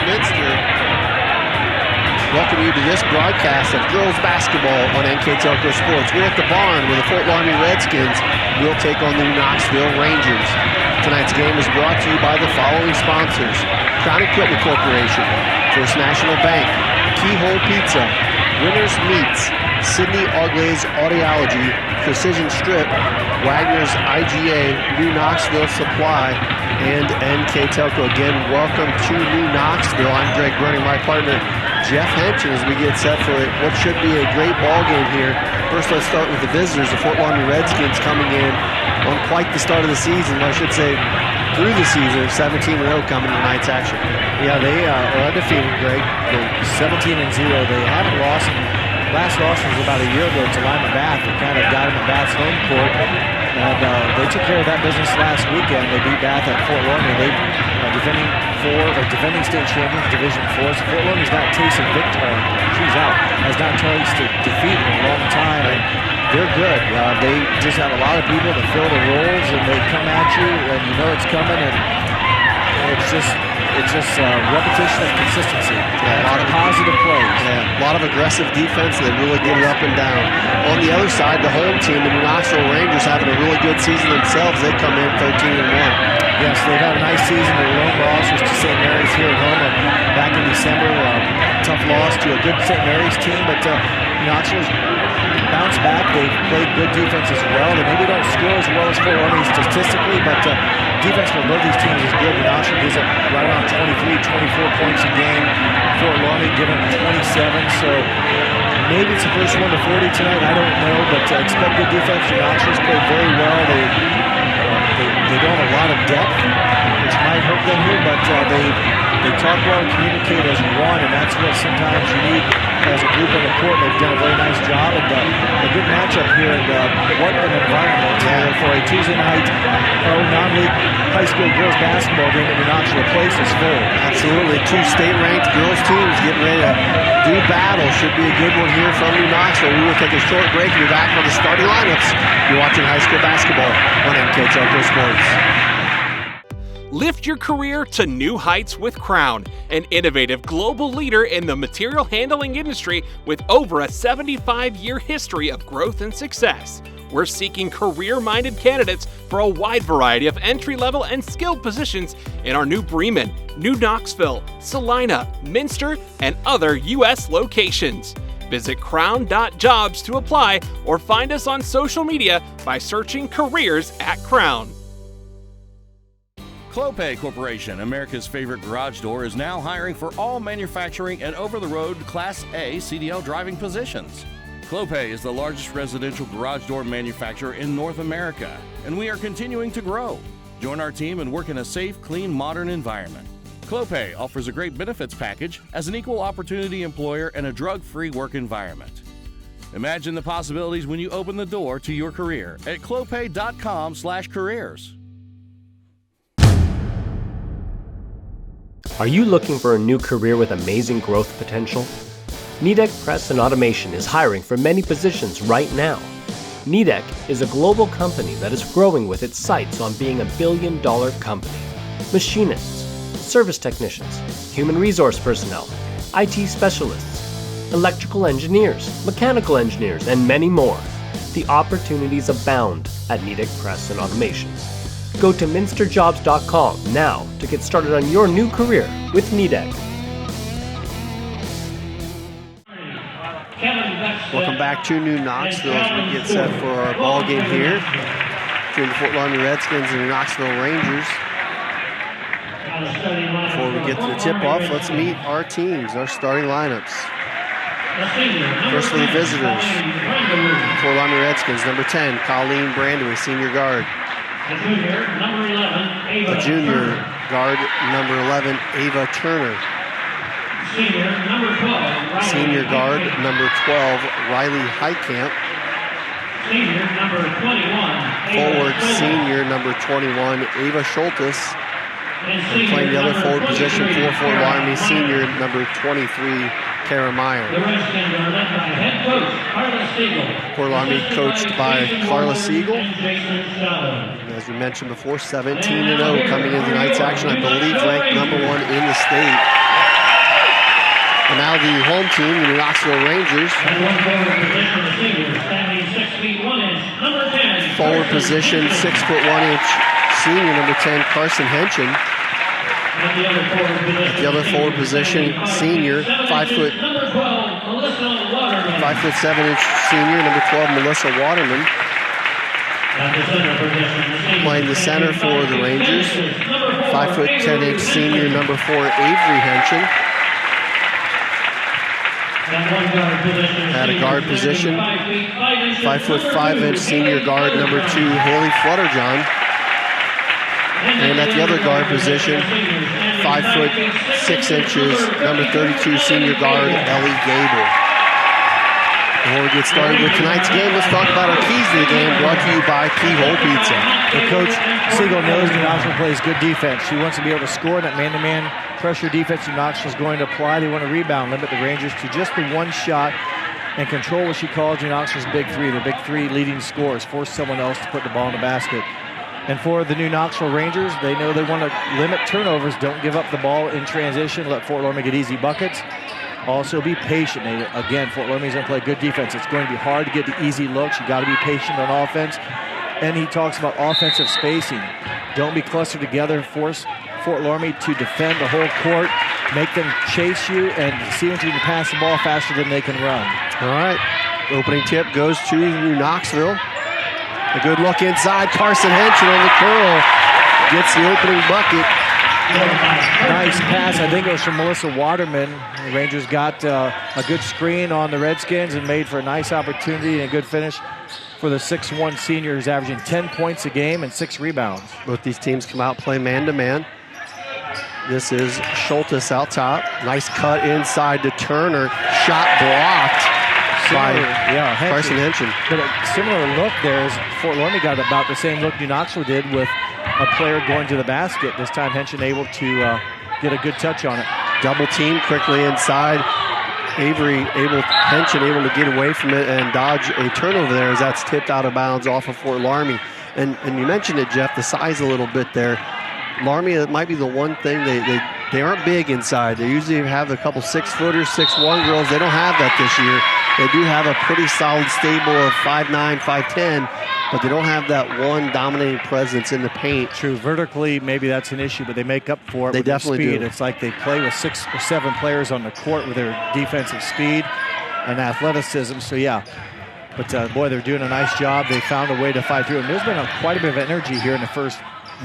Minster. Welcome you to this broadcast of girls basketball on NKTelco Sports. We're at the barn where the Loramie Redskins will take on the Knoxville Rangers. Tonight's game is brought to you by the following sponsors: Crown Equipment Corporation, First National Bank, Keyhole Pizza, Winners Meats, Sydney Auglaze Audiology, Precision Strip, Wagner's IGA, New Knoxville Supply, and NKTelco. Again, welcome to New Knoxville. I'm Greg Burning, my partner Jeff Henson, as we get set for what should be a great ball game here. First, let's start with the visitors, the Loramie Redskins, coming in on quite the start of the season. I should say through the season, 17-0 coming to tonight's action. Yeah, they are undefeated, Greg. They're 17-0. They haven't lost. Last loss was about a year ago to Lima Bath. They kind of got them at Bath's home court. And they took care of that business last weekend. They beat Bath at Fort Loramie. They defending state champions, Division 4. So Fort Loramie's not tasted victory. Has not tasted defeat in a long time. And they're good. They just have a lot of people to fill the roles, and they come at you, and you know it's coming. And it's just repetition of consistency. Yeah, a lot of positive plays. Yeah, a lot of aggressive defense. They really get it up and down. On the other side, the home team, the New Knoxville Rangers, having a really good season themselves. They come in 13-1. Yes, they've had a nice season. Their lone loss was to St. Mary's here at home back in December. Tough loss to a good St. Mary's team, but Knoxville's bounced back. They've played good defense as well. They maybe don't score as well as Fort Loramie statistically, but defense for both these teams is good. Knoxville gives up right around 23, 24 points a game. Fort Loramie giving 27, so maybe it's the first one to 40 tonight. I don't know, but expect good defense. Knoxville's played very well. They don't have a lot of depth, which might hurt them here, but they talk well and communicate as one, and that's what sometimes you need as a group on the court. They've done a very nice job, and a good matchup here, and what an environment for a Tuesday night non-league high school girls basketball game in the Knoxville place is full. Absolutely. Two state-ranked girls teams getting ready to do battle. Should be a good one here from New Knoxville. We will take a short break and be back on the starting lineups. You're watching high school basketball on NKTelco Sports. Lift your career to new heights with Crown, an innovative global leader in the material handling industry with over a 75-year history of growth and success. We're seeking career-minded candidates for a wide variety of entry-level and skilled positions in our new Bremen, New Knoxville, Salina, Minster, and other U.S. locations. Visit crown.jobs to apply or find us on social media by searching Careers at Crown. Clopay Corporation, America's favorite garage door, is now hiring for all manufacturing and over-the-road Class A CDL driving positions. Clopay is the largest residential garage door manufacturer in North America, and we are continuing to grow. Join our team and work in a safe, clean, modern environment. Clopay offers a great benefits package as an equal opportunity employer and a drug-free work environment. Imagine the possibilities when you open the door to your career at clopay.com/careers. Are you looking for a new career with amazing growth potential? NKTelco Press and Automation is hiring for many positions right now. NKTelco is a global company that is growing with its sights on being a billion-dollar company. Machinists, service technicians, human resource personnel, IT specialists, electrical engineers, mechanical engineers, and many more. The opportunities abound at NKTelco Press and Automation. Go to minsterjobs.com now to get started on your new career with NKTelco. Welcome back to New Knoxville as we get set for our ball game here between the Loramie Redskins and the Knoxville Rangers. Before we get to the tip-off, let's meet our teams, our starting lineups. First for the visitors, Loramie Redskins, number 10, Colleen Brandon, senior guard. The junior guard, number 11, Ava Turner. Senior guard, number 12, Riley Heitkamp. Forward senior, number 21, Ava Schultes. And playing the other forward position for Fort Loramie, senior, number 23, Kara Meyer. Fort Loramie coached by Carla Siegel. As we mentioned before, 17-0 coming into tonight's action. I believe ranked number 1 in the state. And now the home team, the Knoxville Rangers. Forward position, 6 foot 1 inch senior, number 10, Carson Henchen. At the other forward position, senior, 5 foot 7 inch senior, number 12, Melissa Waterman. Playing the center for the Rangers, 5 foot 10 inch senior, number 4, Avery Henchen. At a guard position, 5 foot 5 inch senior guard, number 2, Haley Flutterjohn. And at the other guard position, 5 foot 6 inches, number 32 senior guard, Ellie Gable. Before we get started with tonight's game, let's talk about our keys to the game, brought to you by Keyhole Pizza. Well, Coach Siegel knows New Knoxville plays good defense. She wants to be able to score that man-to-man pressure defense New Knoxville is going to apply. They want to rebound, limit the Rangers to just the one shot and control what she calls New Knoxville's big three. The big three leading scorers, force someone else to put the ball in the basket. And for the New Knoxville Rangers, they know they want to limit turnovers, don't give up the ball in transition, let Fort Loramie get easy buckets. Also be patient. Again, Fort Loramie's going to play good defense. It's going to be hard to get the easy looks. You got to be patient on offense. And he talks about offensive spacing. Don't be clustered together. Force Fort Loramie to defend the whole court. Make them chase you and see if you can pass the ball faster than they can run. All right. Opening tip goes to New Knoxville. A good look inside. Carson Henchen on the curl. Gets the opening bucket. Nice pass. I think it was from Melissa Waterman. The Rangers got a good screen on the Redskins and made for a nice opportunity and a good finish for the 6'1 seniors, averaging 10 points a game and 6 rebounds. Both these teams come out, play man-to-man. This is Schultes out top. Nice cut inside to Turner. Shot blocked by Carson Henchen. But a similar look there is Fort Loramie got about the same look New Knoxville did with a player going to the basket. This time Henchen able to get a good touch on it. Double team quickly inside. Henchen able to get away from it and dodge a turnover there as that's tipped out of bounds off of Fort Loramie. And you mentioned it, Jeff, the size a little bit there. Loramie, it might be the one thing they aren't big inside. They usually have a couple 6-footers, 6'1 girls. They don't have that this year. They do have a pretty solid stable of 5'9", 5'10", but they don't have that one dominating presence in the paint. True, vertically maybe that's an issue, but they make up for it they with their definitely speed. do. It's like they play with 6 or 7 players on the court with their defensive speed and athleticism. So yeah, but boy, they're doing a nice job. They found a way to fight through, and there's been quite a bit of energy here in the first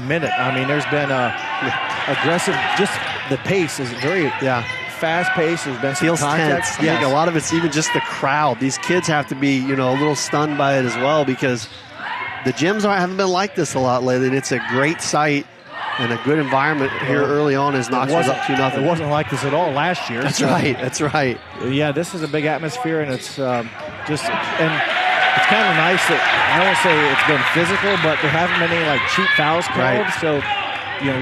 minute. I mean, there's been aggressive. Just the pace is very fast pace. There's been some feels contact. tense. I think a lot of it's even just the crowd. These kids have to be, a little stunned by it as well because the gyms haven't been like this a lot lately. And it's a great sight and a good environment here early on as Knoxville's up 2-0. It wasn't like this at all last year. That's right. Yeah, this is a big atmosphere, and it's it's kind of nice that I don't say it's been physical, but there haven't been any cheap fouls called. Right. So,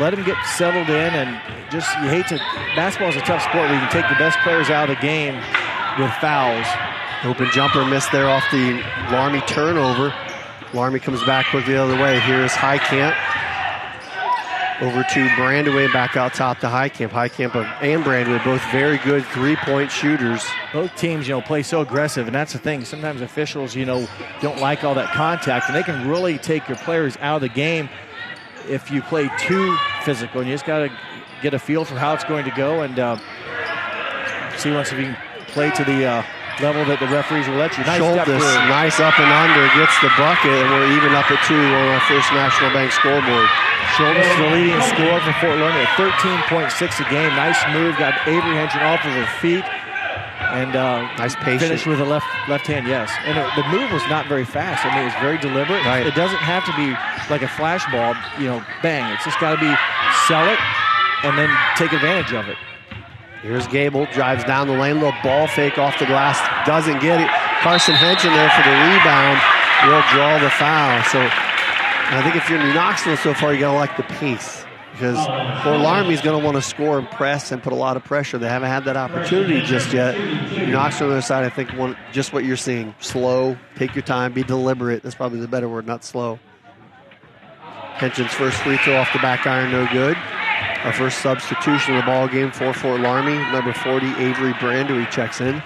let them get settled in, and you hate to. Basketball is a tough sport where you can take the best players out of the game with fouls. Open jumper missed there off the Loramie turnover. Loramie comes back quickly the other way. Here's Highcamp. Over to Brandaway, back out top to Highcamp. Highcamp and Brandaway, both very good three-point shooters. Both teams, play so aggressive, and that's the thing. Sometimes officials, don't like all that contact, and they can really take your players out of the game if you play too physical. And you just got to get a feel for how it's going to go and see once if you can play to the level that the referees will let you. Nice up and under, gets the bucket, and we're even up at 2 on our first National Bank scoreboard. Schultes is the leading scorer for Fort Loramie at 13.6 a game. Nice move, got Avery Henchen off of her feet. And nice patience. Finished with a left hand, yes. And the move was not very fast. I mean, it was very deliberate. Right. It doesn't have to be like a flash ball, bang. It's just got to be sell it and then take advantage of it. Here's Gable, drives down the lane, little ball fake off the glass, doesn't get it. Carson Henchen there for the rebound, will draw the foul. So I think if you're New Knoxville so far, you got to like the pace because Fort Loramie's going to want to score and press and put a lot of pressure. They haven't had that opportunity just yet. New Knoxville on the other side, I think, want just what you're seeing. Slow, take your time, be deliberate. That's probably the better word, not slow. Henchen's first free throw off the back iron, no good. Our first substitution of the ball game for Fort Loramie, number 40, Avery Brandery checks in.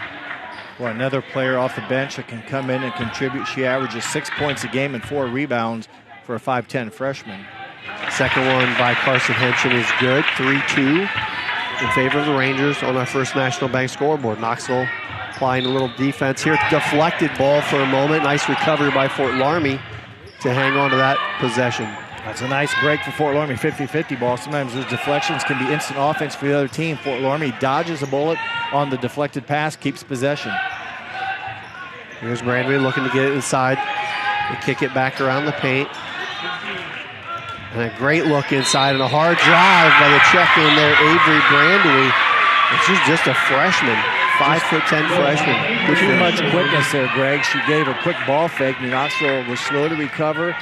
Well, another player off the bench that can come in and contribute. She averages 6 points a game and 4 rebounds for a 5'10 freshman. Second one by Carson Henson is good, 3-2 in favor of the Rangers on our first National Bank scoreboard. Knoxville applying a little defense here. Deflected ball for a moment. Nice recovery by Fort Loramie to hang on to that possession. That's a nice break for Fort Loramie, 50-50 ball. Sometimes those deflections can be instant offense for the other team. Fort Loramie dodges a bullet on the deflected pass, keeps possession. Here's Brandery looking to get it inside and kick it back around the paint. And a great look inside and a hard drive by the check-in there, Avery Brandery. And she's just a freshman, 5'10" freshman. Too much quickness there, Greg. She gave a quick ball fake. New Knoxville was slow to recover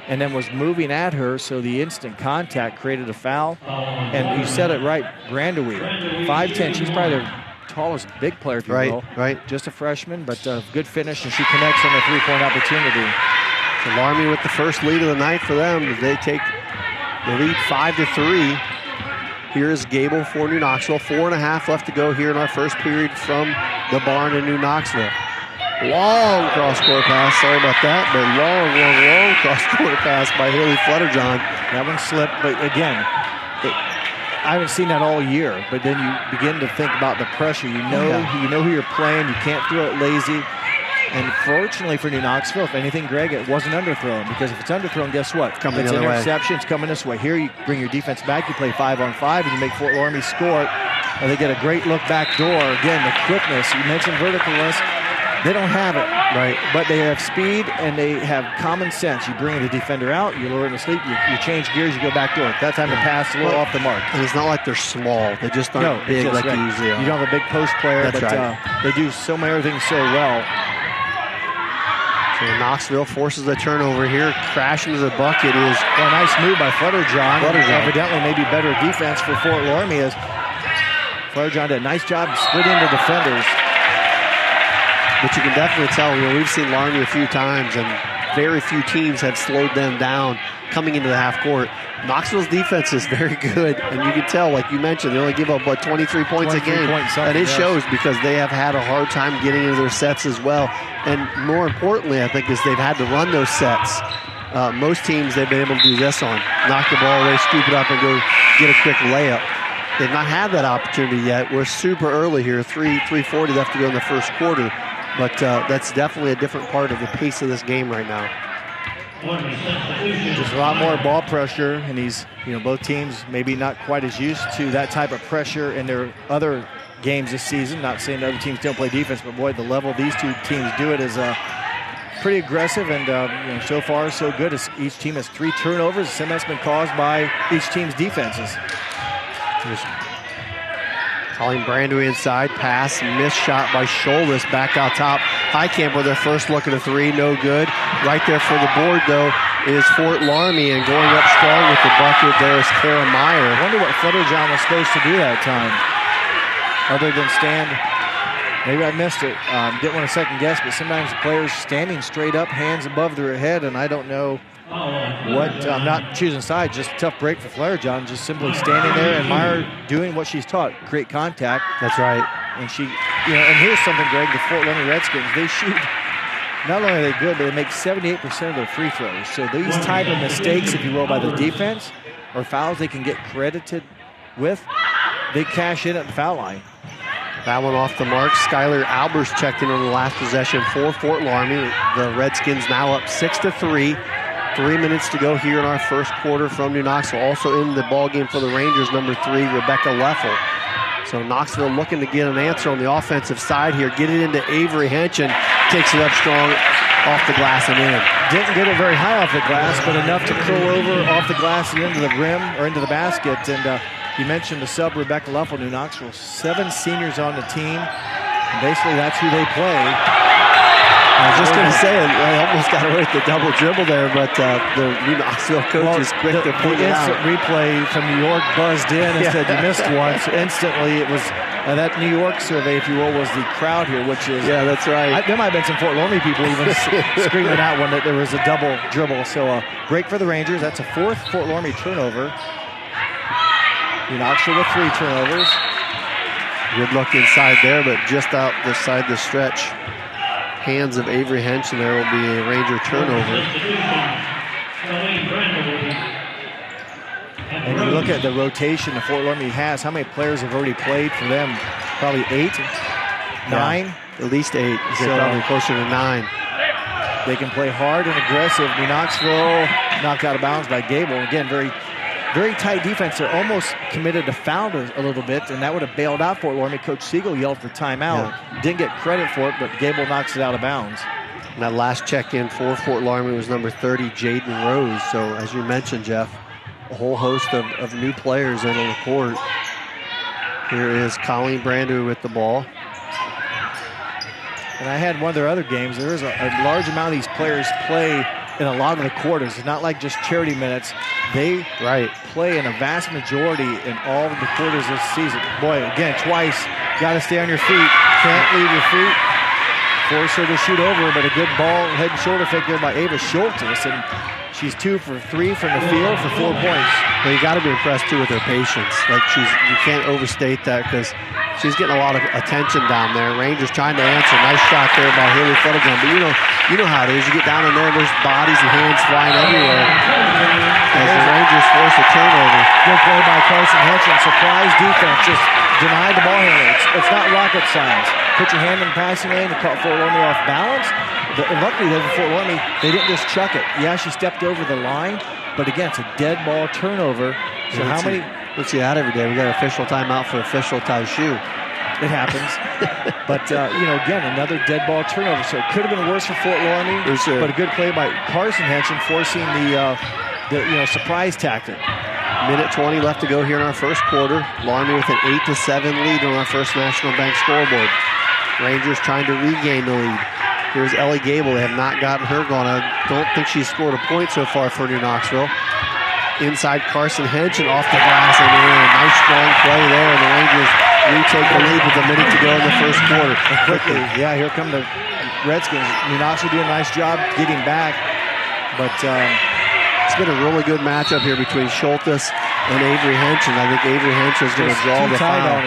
and then was moving at her, so the instant contact created a foul. And you said it right, Brandery, 5'10". She's probably the tallest big player, if you will. Right. Just a freshman, but good finish, and she connects on a three-point opportunity. So Loramie with the first lead of the night for them. They take the lead 5-3. Here's Gable for New Knoxville. 4.5 left to go here in our first period from the barn in New Knoxville. Long cross-court pass, sorry about that, but long cross-court pass by Haley Flutterjohn. That one slipped, but again, I haven't seen that all year, but then you begin to think about the pressure. You know who you're playing, you can't throw it lazy. And fortunately for New Knoxville, if anything, Greg, it wasn't underthrown, because if it's underthrown, guess what? It's coming it's the other interception, it's coming this way. Here you bring your defense back, you play 5-on-5, and you make Fort Loramie score it. And they get a great look back door. Again, the quickness, you mentioned verticalness. They don't have it, right? But they have speed and they have common sense. You bring the defender out, you lure him to sleep, you change gears, you go back door. That time to pass a little off the mark. And it's not like they're small. They just aren't big like they usually are. You don't have a big post player, That's but right. They do so many other things so well. So Knoxville forces a turnover here. Crashing to the bucket is a nice move by Flutterjohn. Evidently maybe better defense for Fort Loramie, as Flutterjohn did a nice job split into defenders. But you can definitely tell, we've seen Loramie a few times, and very few teams have slowed them down coming into the half court. Knoxville's defense is very good, and you can tell, like you mentioned, they only give up, 23 points a game. And it shows because they have had a hard time getting into their sets as well. And more importantly, I think, is they've had to run those sets. Most teams they've been able to do this on. Knock the ball away, scoop it up, and go get a quick layup. They've not had that opportunity yet. We're super early here, 3:40 left to go in the first quarter. But that's definitely a different part of the pace of this game right now. There's a lot more ball pressure, and both teams maybe not quite as used to that type of pressure in their other games this season. Not saying the other teams don't play defense, but boy, the level these two teams do it is pretty aggressive, and so far so good. Each team has 3 turnovers. Some that's been caused by each team's defenses. Colleen Brandery inside, pass, missed shot by Scholas, back out top. Highcamp with their first look at a 3, no good. Right there for the board, though, is Fort Loramie, and going up strong with the bucket there is Kara Meyer. I wonder what Flutterjohn was supposed to do that time, other than stand. Maybe I missed it. Didn't want to second guess, but sometimes the players standing straight up, hands above their head, and I don't know what. I'm not choosing sides, just a tough break for Flutterjohn, just simply standing there, and Meyer doing what she's taught, create contact. That's right. And she, and here's something, Greg, the Fort Loramie Redskins, they shoot, not only are they good, but they make 78% of their free throws. So these type of mistakes, if you will, by the defense, or fouls they can get credited with, they cash in at the foul line. That one off the mark. Skylar Albers checked in on the last possession for Fort Loramie. The Redskins now up 6-3. 3 minutes to go here in our first quarter from New Knoxville. Also in the ball game for the Rangers, number 3, Rebecca Leffel. So Knoxville looking to get an answer on the offensive side here. Get it into Avery Henson. Takes it up strong off the glass and in. Didn't get it very high off the glass, but enough to curl over off the glass and into the rim or into the basket. And you mentioned the sub, Rebecca Leffel, New Knoxville. 7 seniors on the team. And basically, that's who they play. I was just going to say, I almost got away with the double dribble there, but the New Knoxville coach is quick to point it out. The instant replay from New York buzzed in and said you missed one. So instantly it was that New York survey, if you will, was the crowd here, which is... Yeah, that's right. There might have been some Fort Loramie people even screaming out when there was a double dribble. So break for the Rangers. That's a 4th Fort Loramie turnover. Knoxville with 3 turnovers. Good look inside there, but just out the side the stretch. Hands of Avery Hench, and there will be a Ranger turnover. And you look at the rotation that Fort Loramie has, how many players have already played for them? Probably 8, 9? Yeah, at least 8, so probably closer to 9. They can play hard and aggressive. New Knoxville knocked out of bounds by Gable. Again, very, very tight defense. They're almost committed to foul a little bit, and that would have bailed out Fort Loramie. Coach Siegel yelled for timeout. Yeah. Didn't get credit for it, but Gable knocks it out of bounds. And that last check-in for Fort Loramie was number 30, Jaden Rose. So as you mentioned, Jeff, a whole host of new players in on the court. Here is Colleen Brandu with the ball. And I had one of their other games. There is a large amount of these players play in a lot of the quarters. It's not like just charity minutes. They play in a vast majority in all of the quarters this season. Boy, again, twice, got to stay on your feet. Can't leave your feet. Force her to shoot over, but a good ball, head and shoulder fake there by Ava Schultes. And she's 2 for 3 from the field for 4 points. Well, you got to be impressed, too, with her patience. Like, you can't overstate that because she's getting a lot of attention down there. Rangers trying to answer. Nice shot there by Haley Futtergun. But you know how it is. You get down in there, there's bodies and hands flying everywhere as the Rangers force a turnover. Good play by Carson Henson. Surprise defense. Just denied the ball handler. It's not rocket science. Put your hand in the passing lane and caught Fort Loramie off balance. Luckily, for Fort Loramie, they didn't just chuck it. Yeah, she stepped over the line, but again, it's a dead ball turnover. So how many? Let's see that every day. We got an official timeout for official tie shoe. It happens. But, again, another dead ball turnover. So it could have been worse for Fort Loramie, but a good play by Carson Henson forcing the surprise tactic. Minute 20 left to go here in our first quarter. Loramie with an 8-7 lead on our First National Bank scoreboard. Rangers trying to regain the lead. Here's Ellie Gable. They have not gotten her going. I don't think she's scored a point so far for New Knoxville. Inside Carson Hench and off the glass and in. Nice strong play there, and the Rangers retake the lead with a minute to go in the first quarter. And quickly, here come the Redskins. New Knoxville doing a nice job getting back, but it's been a really good matchup here between Schultes and Avery Hench, and I think Avery Hench is going to draw the foul.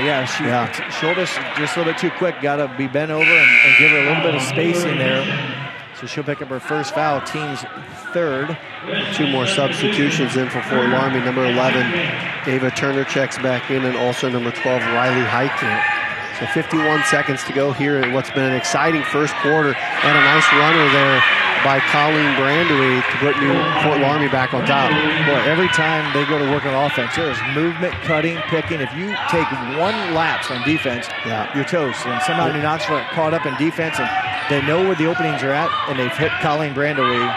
Schultes just a little bit too quick. Got to be bent over and give her a little bit of space in there. So she'll pick up her first foul, team's 3rd. 2 more substitutions in for Fort Loramie. Number 11, Ava Turner checks back in, and also number 12, Riley Heitkamp. So 51 seconds to go here in what's been an exciting first quarter, and a nice runner there by Colleen Brandewy to put Fort Loramie back on top. Boy, every time they go to work on offense, there's movement, cutting, picking. If you take one lapse on defense, you're toast. And somehow New Knoxville are caught up in defense, and they know where the openings are at, and they've hit Colleen Brandewy.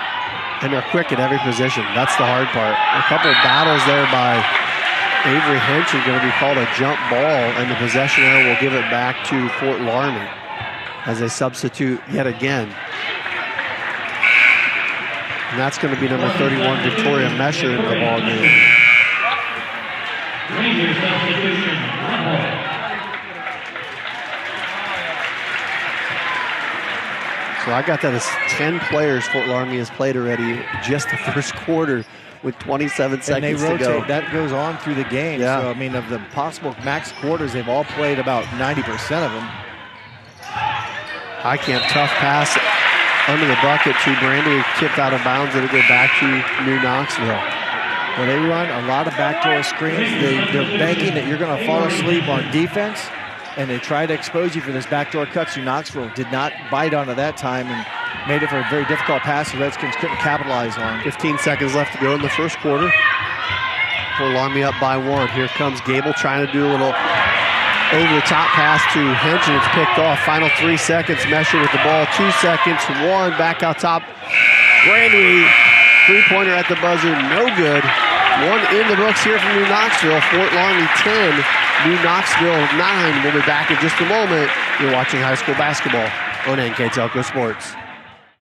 And they're quick at every position. That's the hard part. A couple of battles there by Avery Hench is going to be called a jump ball, and the possession arrow will give it back to Fort Loramie as they substitute yet again. And that's going to be number 31, Victoria Mesher, in the ball game. So I got that as 10 players Fort Loramie has played already, just the first quarter with 27 seconds to go. That goes on through the game. Yeah. So, I mean, of the possible max quarters, they've all played about 90% of them. Heitkamp, tough pass under the bucket to Brandewy, tipped out of bounds. It'll go back to New Knoxville. Well, they run a lot of backdoor screens. They're banking that you're going to fall asleep on defense, and they try to expose you for this backdoor cuts. New Knoxville did not bite onto that time and made it for a very difficult pass the Redskins couldn't capitalize on. 15 seconds left to go in the first quarter. Fort Loramie up by 1. Here comes Gable trying to do a little over-the-top pass to Hench, and it's picked off. Final 3 seconds. Mesher with the ball. 2 seconds. 1 back out top. Brandewy, 3-pointer at the buzzer. No good. 1 in the books here from New Knoxville. Fort Loramie 10. New Knoxville 9. We'll be back in just a moment. You're watching high school basketball on NKTelco Sports.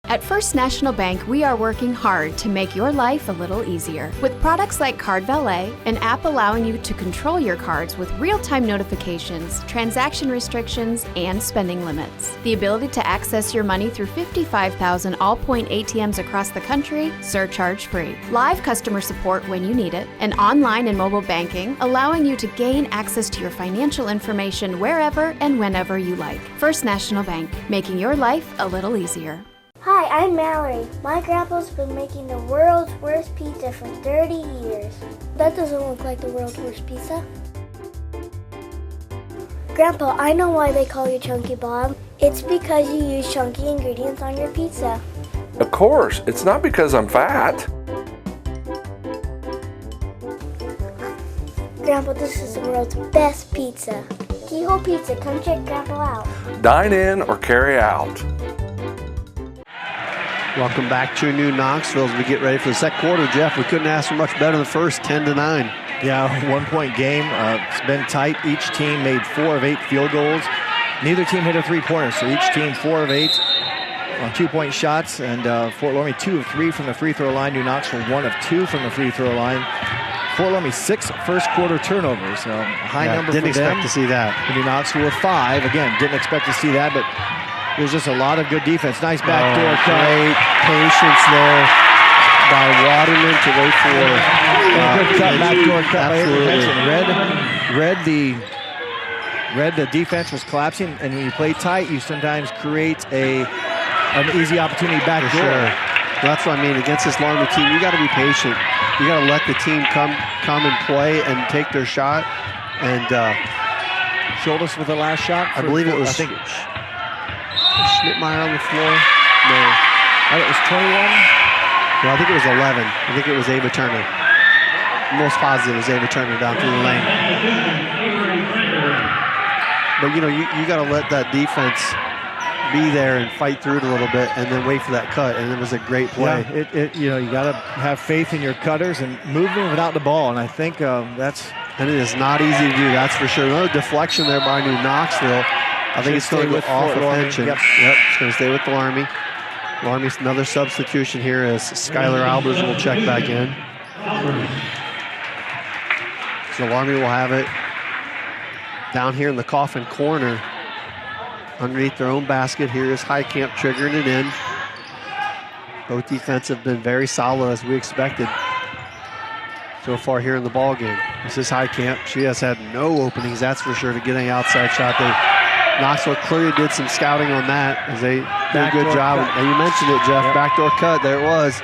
At First National Bank, we are working hard to make your life a little easier. With products like Card Valet, an app allowing you to control your cards with real-time notifications, transaction restrictions, and spending limits. The ability to access your money through 55,000 all-point ATMs across the country, surcharge-free. Live customer support when you need it. And online and mobile banking, allowing you to gain access to your financial information wherever and whenever you like. First National Bank, making your life a little easier. Hi, I'm Mallory. My grandpa's been making the world's worst pizza for 30 years. That doesn't look like the world's worst pizza. Grandpa, I know why they call you Chunky Bob. It's because you use chunky ingredients on your pizza. Of course, it's not because I'm fat. Grandpa, this is the world's best pizza. Keyhole Pizza, come check Grandpa out. Dine in or carry out. Welcome back to New Knoxville as we get ready for the second quarter. Jeff, we couldn't ask for much better than the first, 10-9. Yeah, 1-point game. It's been tight. Each team made 4 of 8 field goals. Neither team hit a three-pointer, so each team 4 of 8 on 2-point shots. And Fort Loramie 2 of 3 from the free throw line. New Knoxville 1 of 2 from the free throw line. Fort Loramie 6 first quarter turnovers. A high number for them. Didn't expect to see that. New Knoxville with 5. Again, didn't expect to see that, but there's just a lot of good defense. Nice backdoor cut. Great patience there by Waterman to wait for good cut, backdoor cut by Absolutely. Read the defense was collapsing, and when you play tight, you sometimes create an easy opportunity back door. Sure. That's what I mean. Against this Loramie team, you got to be patient. You got to let the team come and play and take their shot. And Schultes with the last shot. I believe it was. Schmidtmeyer on the floor? No. It was 21? No, I think it was 11. I think it was Ava Turner. Most positive it was Ava Turner down through the lane. But, you got to let that defense be there and fight through it a little bit and then wait for that cut. And it was a great play. Yeah, you got to have faith in your cutters and moving without the ball. And I think that's... And it is not easy to do, that's for sure. Another deflection there by New Knoxville. I think it's going to go off of Henson. Yep, it's going to stay with Loramie. Loramie's another substitution here as Skylar Albers will check back in. So Loramie will have it down here in the coffin corner underneath their own basket. Here is Highcamp triggering it in. Both defense have been very solid as we expected so far here in the ball game. This is Highcamp. She has had no openings, that's for sure, to get any outside shot. Knoxville clearly did some scouting on that as they did a good job. And you mentioned it, Jeff, backdoor cut. There it was.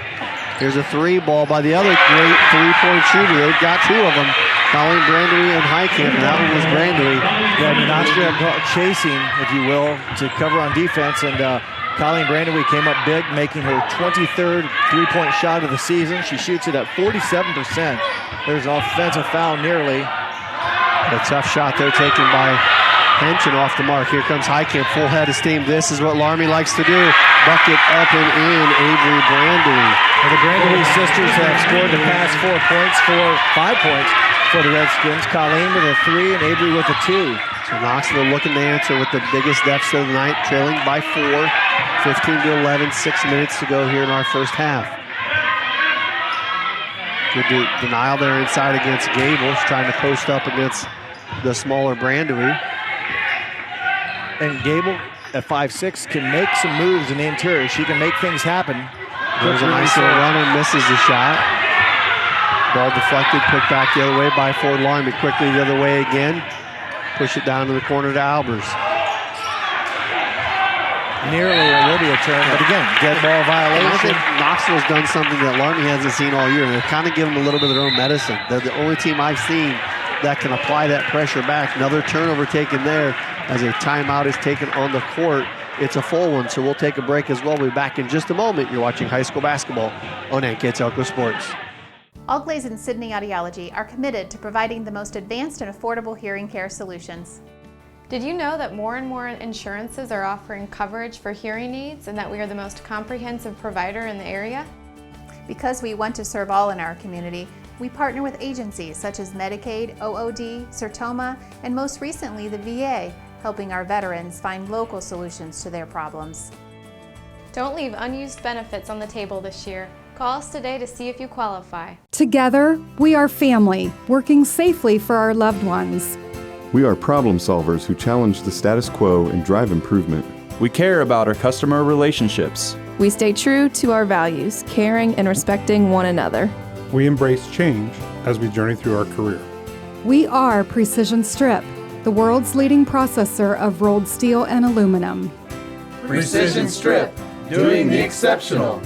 Here's a 3 ball by the other great 3-point shooter. They've got 2 of them, Colleen Brandery and Highcamp, and that one was Brandery. Yeah, Knoxville chasing, if you will, to cover on defense, and Colleen Brandery came up big, making her 23rd 3-point shot of the season. She shoots it at 47%. There's an offensive foul nearly. A tough shot there taken by Henson off the mark. Here comes Highcamp, full head of steam. This is what Loramie likes to do. Bucket up and in, Avery Brandery. Well, the Brandery sisters have scored the past 4 points, 5 points for the Redskins. Colleen with a 3 and Avery with a 2. So Knoxville looking to answer with the biggest deficit of the night, trailing by 4, 15-11, 6 minutes to go here in our first half. Good denial there inside against Gable. She's trying to post up against the smaller Brandery. And Gable at 5'6" can make some moves in the interior. She can make things happen. There's a nice little runner, misses the shot. Ball deflected, picked back the other way by Fort Loramie. Quickly the other way again. Push it down to the corner to Albers. Nearly a will be a turn, but again, dead ball violation. I think Knoxville's done something that Loramie hasn't seen all year. They've kind of given them a little bit of their own medicine. They're the only team I've seen that can apply that pressure back. Another turnover taken there as a timeout is taken on the court. It's a full one, so we'll take a break as well. We'll be back in just a moment. You're watching high school basketball on NKTelco Sports. Allglaze and Sydney Audiology are committed to providing the most advanced and affordable hearing care solutions. Did you know that more and more insurances are offering coverage for hearing aids and that we are the most comprehensive provider in the area? Because we want to serve all in our community, we partner with agencies such as Medicaid, OOD, Sertoma, and most recently the VA, helping our veterans find local solutions to their problems. Don't leave unused benefits on the table this year. Call us today to see if you qualify. Together, we are family, working safely for our loved ones. We are problem solvers who challenge the status quo and drive improvement. We care about our customer relationships. We stay true to our values, caring and respecting one another. We embrace change as we journey through our career. We are Precision Strip, the world's leading processor of rolled steel and aluminum. Precision Strip, doing the exceptional.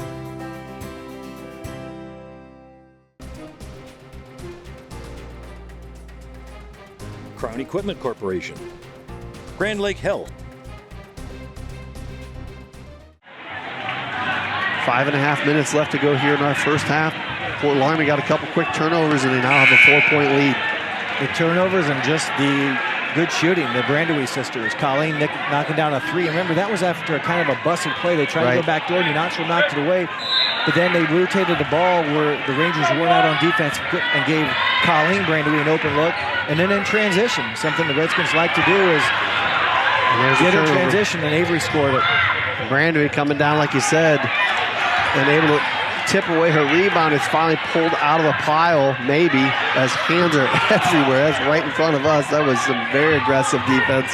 Crown Equipment Corporation. Grand Lake Health. 5.5 minutes left to go here in our first half. Fort Loramie got a couple quick turnovers, and they now have a 4-point lead. The turnovers and just the good shooting. The Brandewie sisters, Colleen knocking down a three. Remember, that was after a kind of a busted play. They tried to go back door, and Knoxville knocked it away. But then they rotated the ball where the Rangers weren't out on defense and gave Colleen Brandewie an open look. And then in transition, something the Redskins like to do is get in transition, and Avery scored it. Brandewie coming down, like you said, and able to tip away her rebound. It's finally pulled out of the pile, maybe, as hands are everywhere. That's right in front of us. That was some very aggressive defense.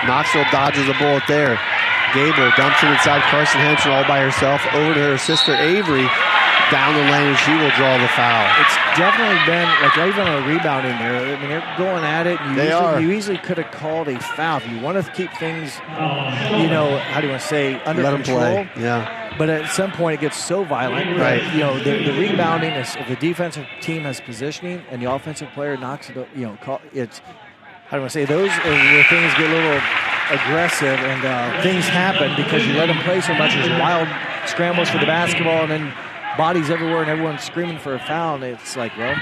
Knoxville dodges a bullet there. Gable dumps it inside Carson Henson all by herself, over to her sister Avery, down the lane, and she will draw the foul. It's definitely been, like, even a rebound in there. I mean, they're going at it. And you easily could have called a foul. If you want to keep things, you know, how do you want to say, under control. Let them play, yeah. But at some point, it gets so violent. Right. You know, the rebounding is, if the defensive team has positioning and the offensive player knocks it, you know, it's, how do I want to say, those are where things get a little aggressive and things happen because you let them play so much. There's wild scrambles for the basketball and then bodies everywhere and everyone's screaming for a foul. And it's like, well,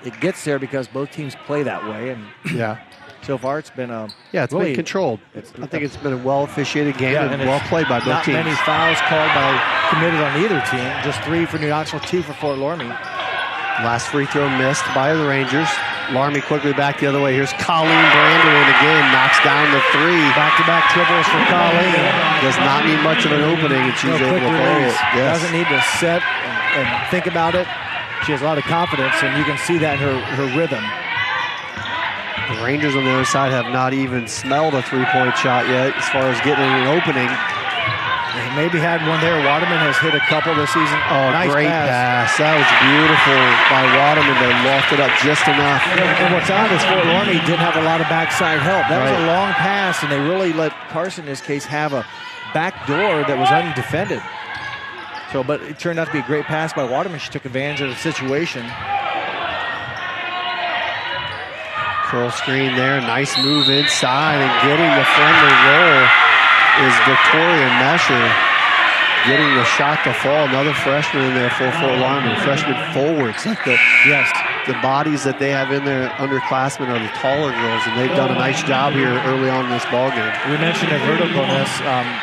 it gets there because both teams play that way. And yeah, so far it's been it's really been controlled. I think it's been a well officiated game and well played by both teams. Not many fouls committed on either team. Just 3 for New Knoxville, 2 for Fort Loramie. Last free throw missed by the Rangers. Loramie quickly back the other way. Here's Colleen Brandewie again, knocks down the 3. Back-to-back triples for Colleen. Does not need much of an opening, and she's able to play it. Yes. Doesn't need to set and think about it. She has a lot of confidence, and you can see that in her rhythm. The Rangers on the other side have not even smelled a three-point shot yet as far as getting an opening. They maybe had one there. Waterman has hit a couple this season. Oh, nice great pass. That was beautiful by Waterman to loft it up just enough. And what's odd is Fort Loramie didn't have a lot of backside help. That was a long pass, and they really let Carson, in this case, have a back door that was undefended. So, but it turned out to be a great pass by Waterman. She took advantage of the situation. Curl screen there. Nice move inside, and getting the friendly roll is Victoria Mesher, getting the shot to fall. Another freshman in there for Fort Loramie. Freshman forwards. Like the bodies that they have in there, underclassmen, are the taller girls, and they've done a nice job here early on in this ballgame. We mentioned their verticalness.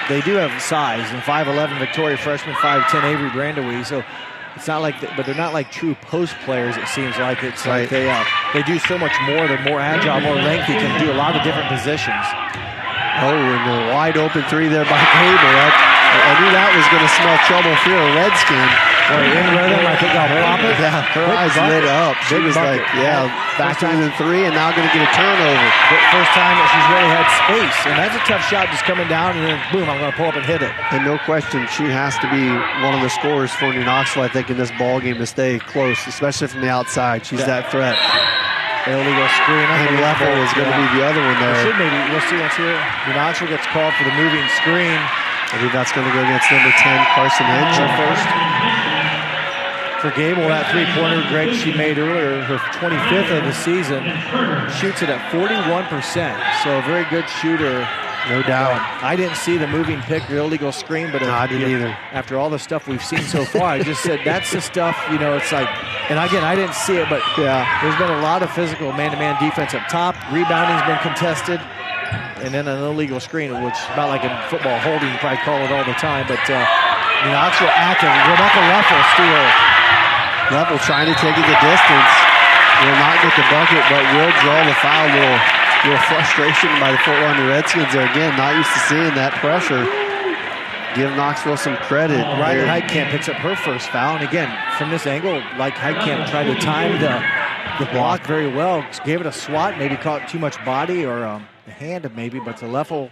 They do have size, and 5'11" Victoria freshman, 5'10" Avery Brandewie. So it's not like, but they're not like true post players. It seems like it's like they do so much more. They're more agile, more lengthy, can do a lot of different positions. Oh, and a wide open 3 there by Gable. I knew that was going to smell trouble for a Redskin. In rhythm, I think I'll pop it. Yeah, her eyes lit up. She was like, back to the 3 and now going to get a turnover. First time that she's really had space. And that's a tough shot just coming down and then boom, I'm going to pull up and hit it. And no question, she has to be one of the scorers for New Knoxville, I think, in this ball game to stay close, especially from the outside. She's that threat. Illegal screen. And Leffel is going to be the other one there. We'll see what's here. New Knoxville gets called for the moving screen. I think that's going to go against number 10, Carson Henson first. For Gable, that three-pointer, Greg, she made earlier, her 25th of the season, shoots it at 41%. So a very good shooter. No doubt. I didn't see the moving pick or illegal screen, but no, I didn't either. After all the stuff we've seen so far, I just said that's the stuff, you know, it's like, and again, I didn't see it, but there's been a lot of physical man-to-man defense up top. Rebounding's been contested, and then an illegal screen, which is about like in football holding, you probably call it all the time, but Knoxville active. Rebecca Leffel steal. Leffel trying to take it the distance. Will not get the bucket, but will draw the foul. Little frustration by the Fort Loramie Redskins there. Again, not used to seeing that pressure. give Knoxville some credit. Riley Heitkamp picks up her first foul. And again, from this angle, like Heitkamp tried to time the block very well. Gave it a swat, maybe caught too much body or the hand maybe, but Leffel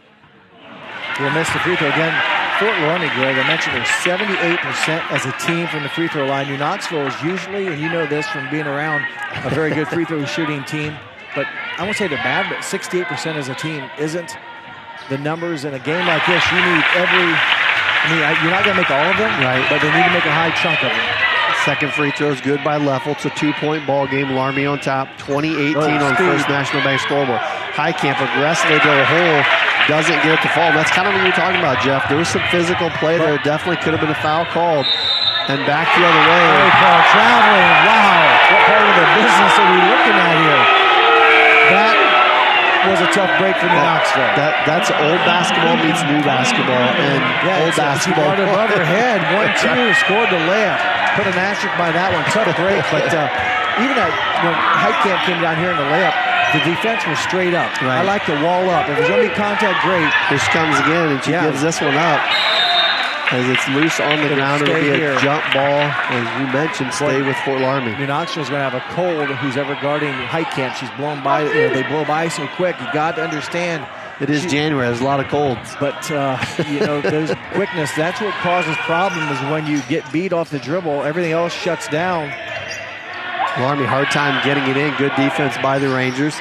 will miss the free throw. Again, Fort Loramie, Greg, I mentioned they're 78% as a team from the free throw line. New Knoxville is usually, and you know this from being around, a very good free throw shooting team. But I won't say they're bad, but 68% as a team isn't the numbers. In a game like this, you need you're not going to make all of them, right? But they need to make a high chunk of them. Second free throw is good by Leffel. It's a 2-point ball game. Loramie on top, 20-18 on First National Bank scoreboard. Heitkamp aggressively to the hole, doesn't get it to fall. That's kind of what you're talking about, Jeff. There was some physical play there. Definitely could have been a foul called. And back the other way. Traveling. Wow. What part of the business are we looking at here? That was a tough break for New Knoxville. That's old basketball meets new basketball. And old basketball. She above her head. 1-2, scored the layup. Put an asterisk by that one. Tough break. But even when Heitkamp came down here in the layup, the defense was straight up. Right. I like to wall up. If there's going to be contact, great. Here she comes again, and she gives this one up. As it's loose on the ground, it'll be a jump ball. As you mentioned, stay with Fort Loramie. New Knoxville's going to have a cold who's ever guarding Heitkamp. She's blown by. They blow by so quick. You got to understand. It is January. There's a lot of colds. But, there's quickness. That's what causes problems is when you get beat off the dribble. Everything else shuts down. Loramie, hard time getting it in. Good defense by the Rangers.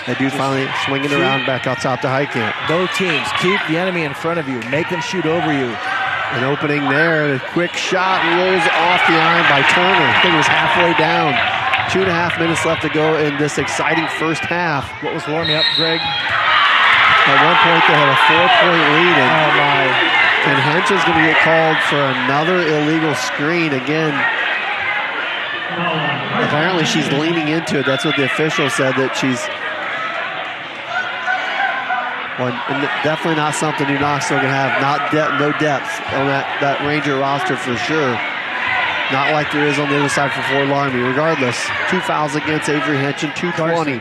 They do finally swing it around back out top to Heitkamp. Both teams, keep the enemy in front of you. Make them shoot over you. An opening there. A quick shot rolls off the iron by Turner. I think it was halfway down. 2.5 minutes left to go in this exciting first half. What was Loramie up, Greg? At one point, they had a 4-point lead. And Henson's going to get called for another illegal screen again. Apparently, she's leaning into it. That's what the official said, that she's... Well, definitely not something New Knoxville can have. No depth on that Ranger roster for sure. Not like there is on the other side for Fort Loramie. Regardless, 2 fouls against Avery Henson, 2:20.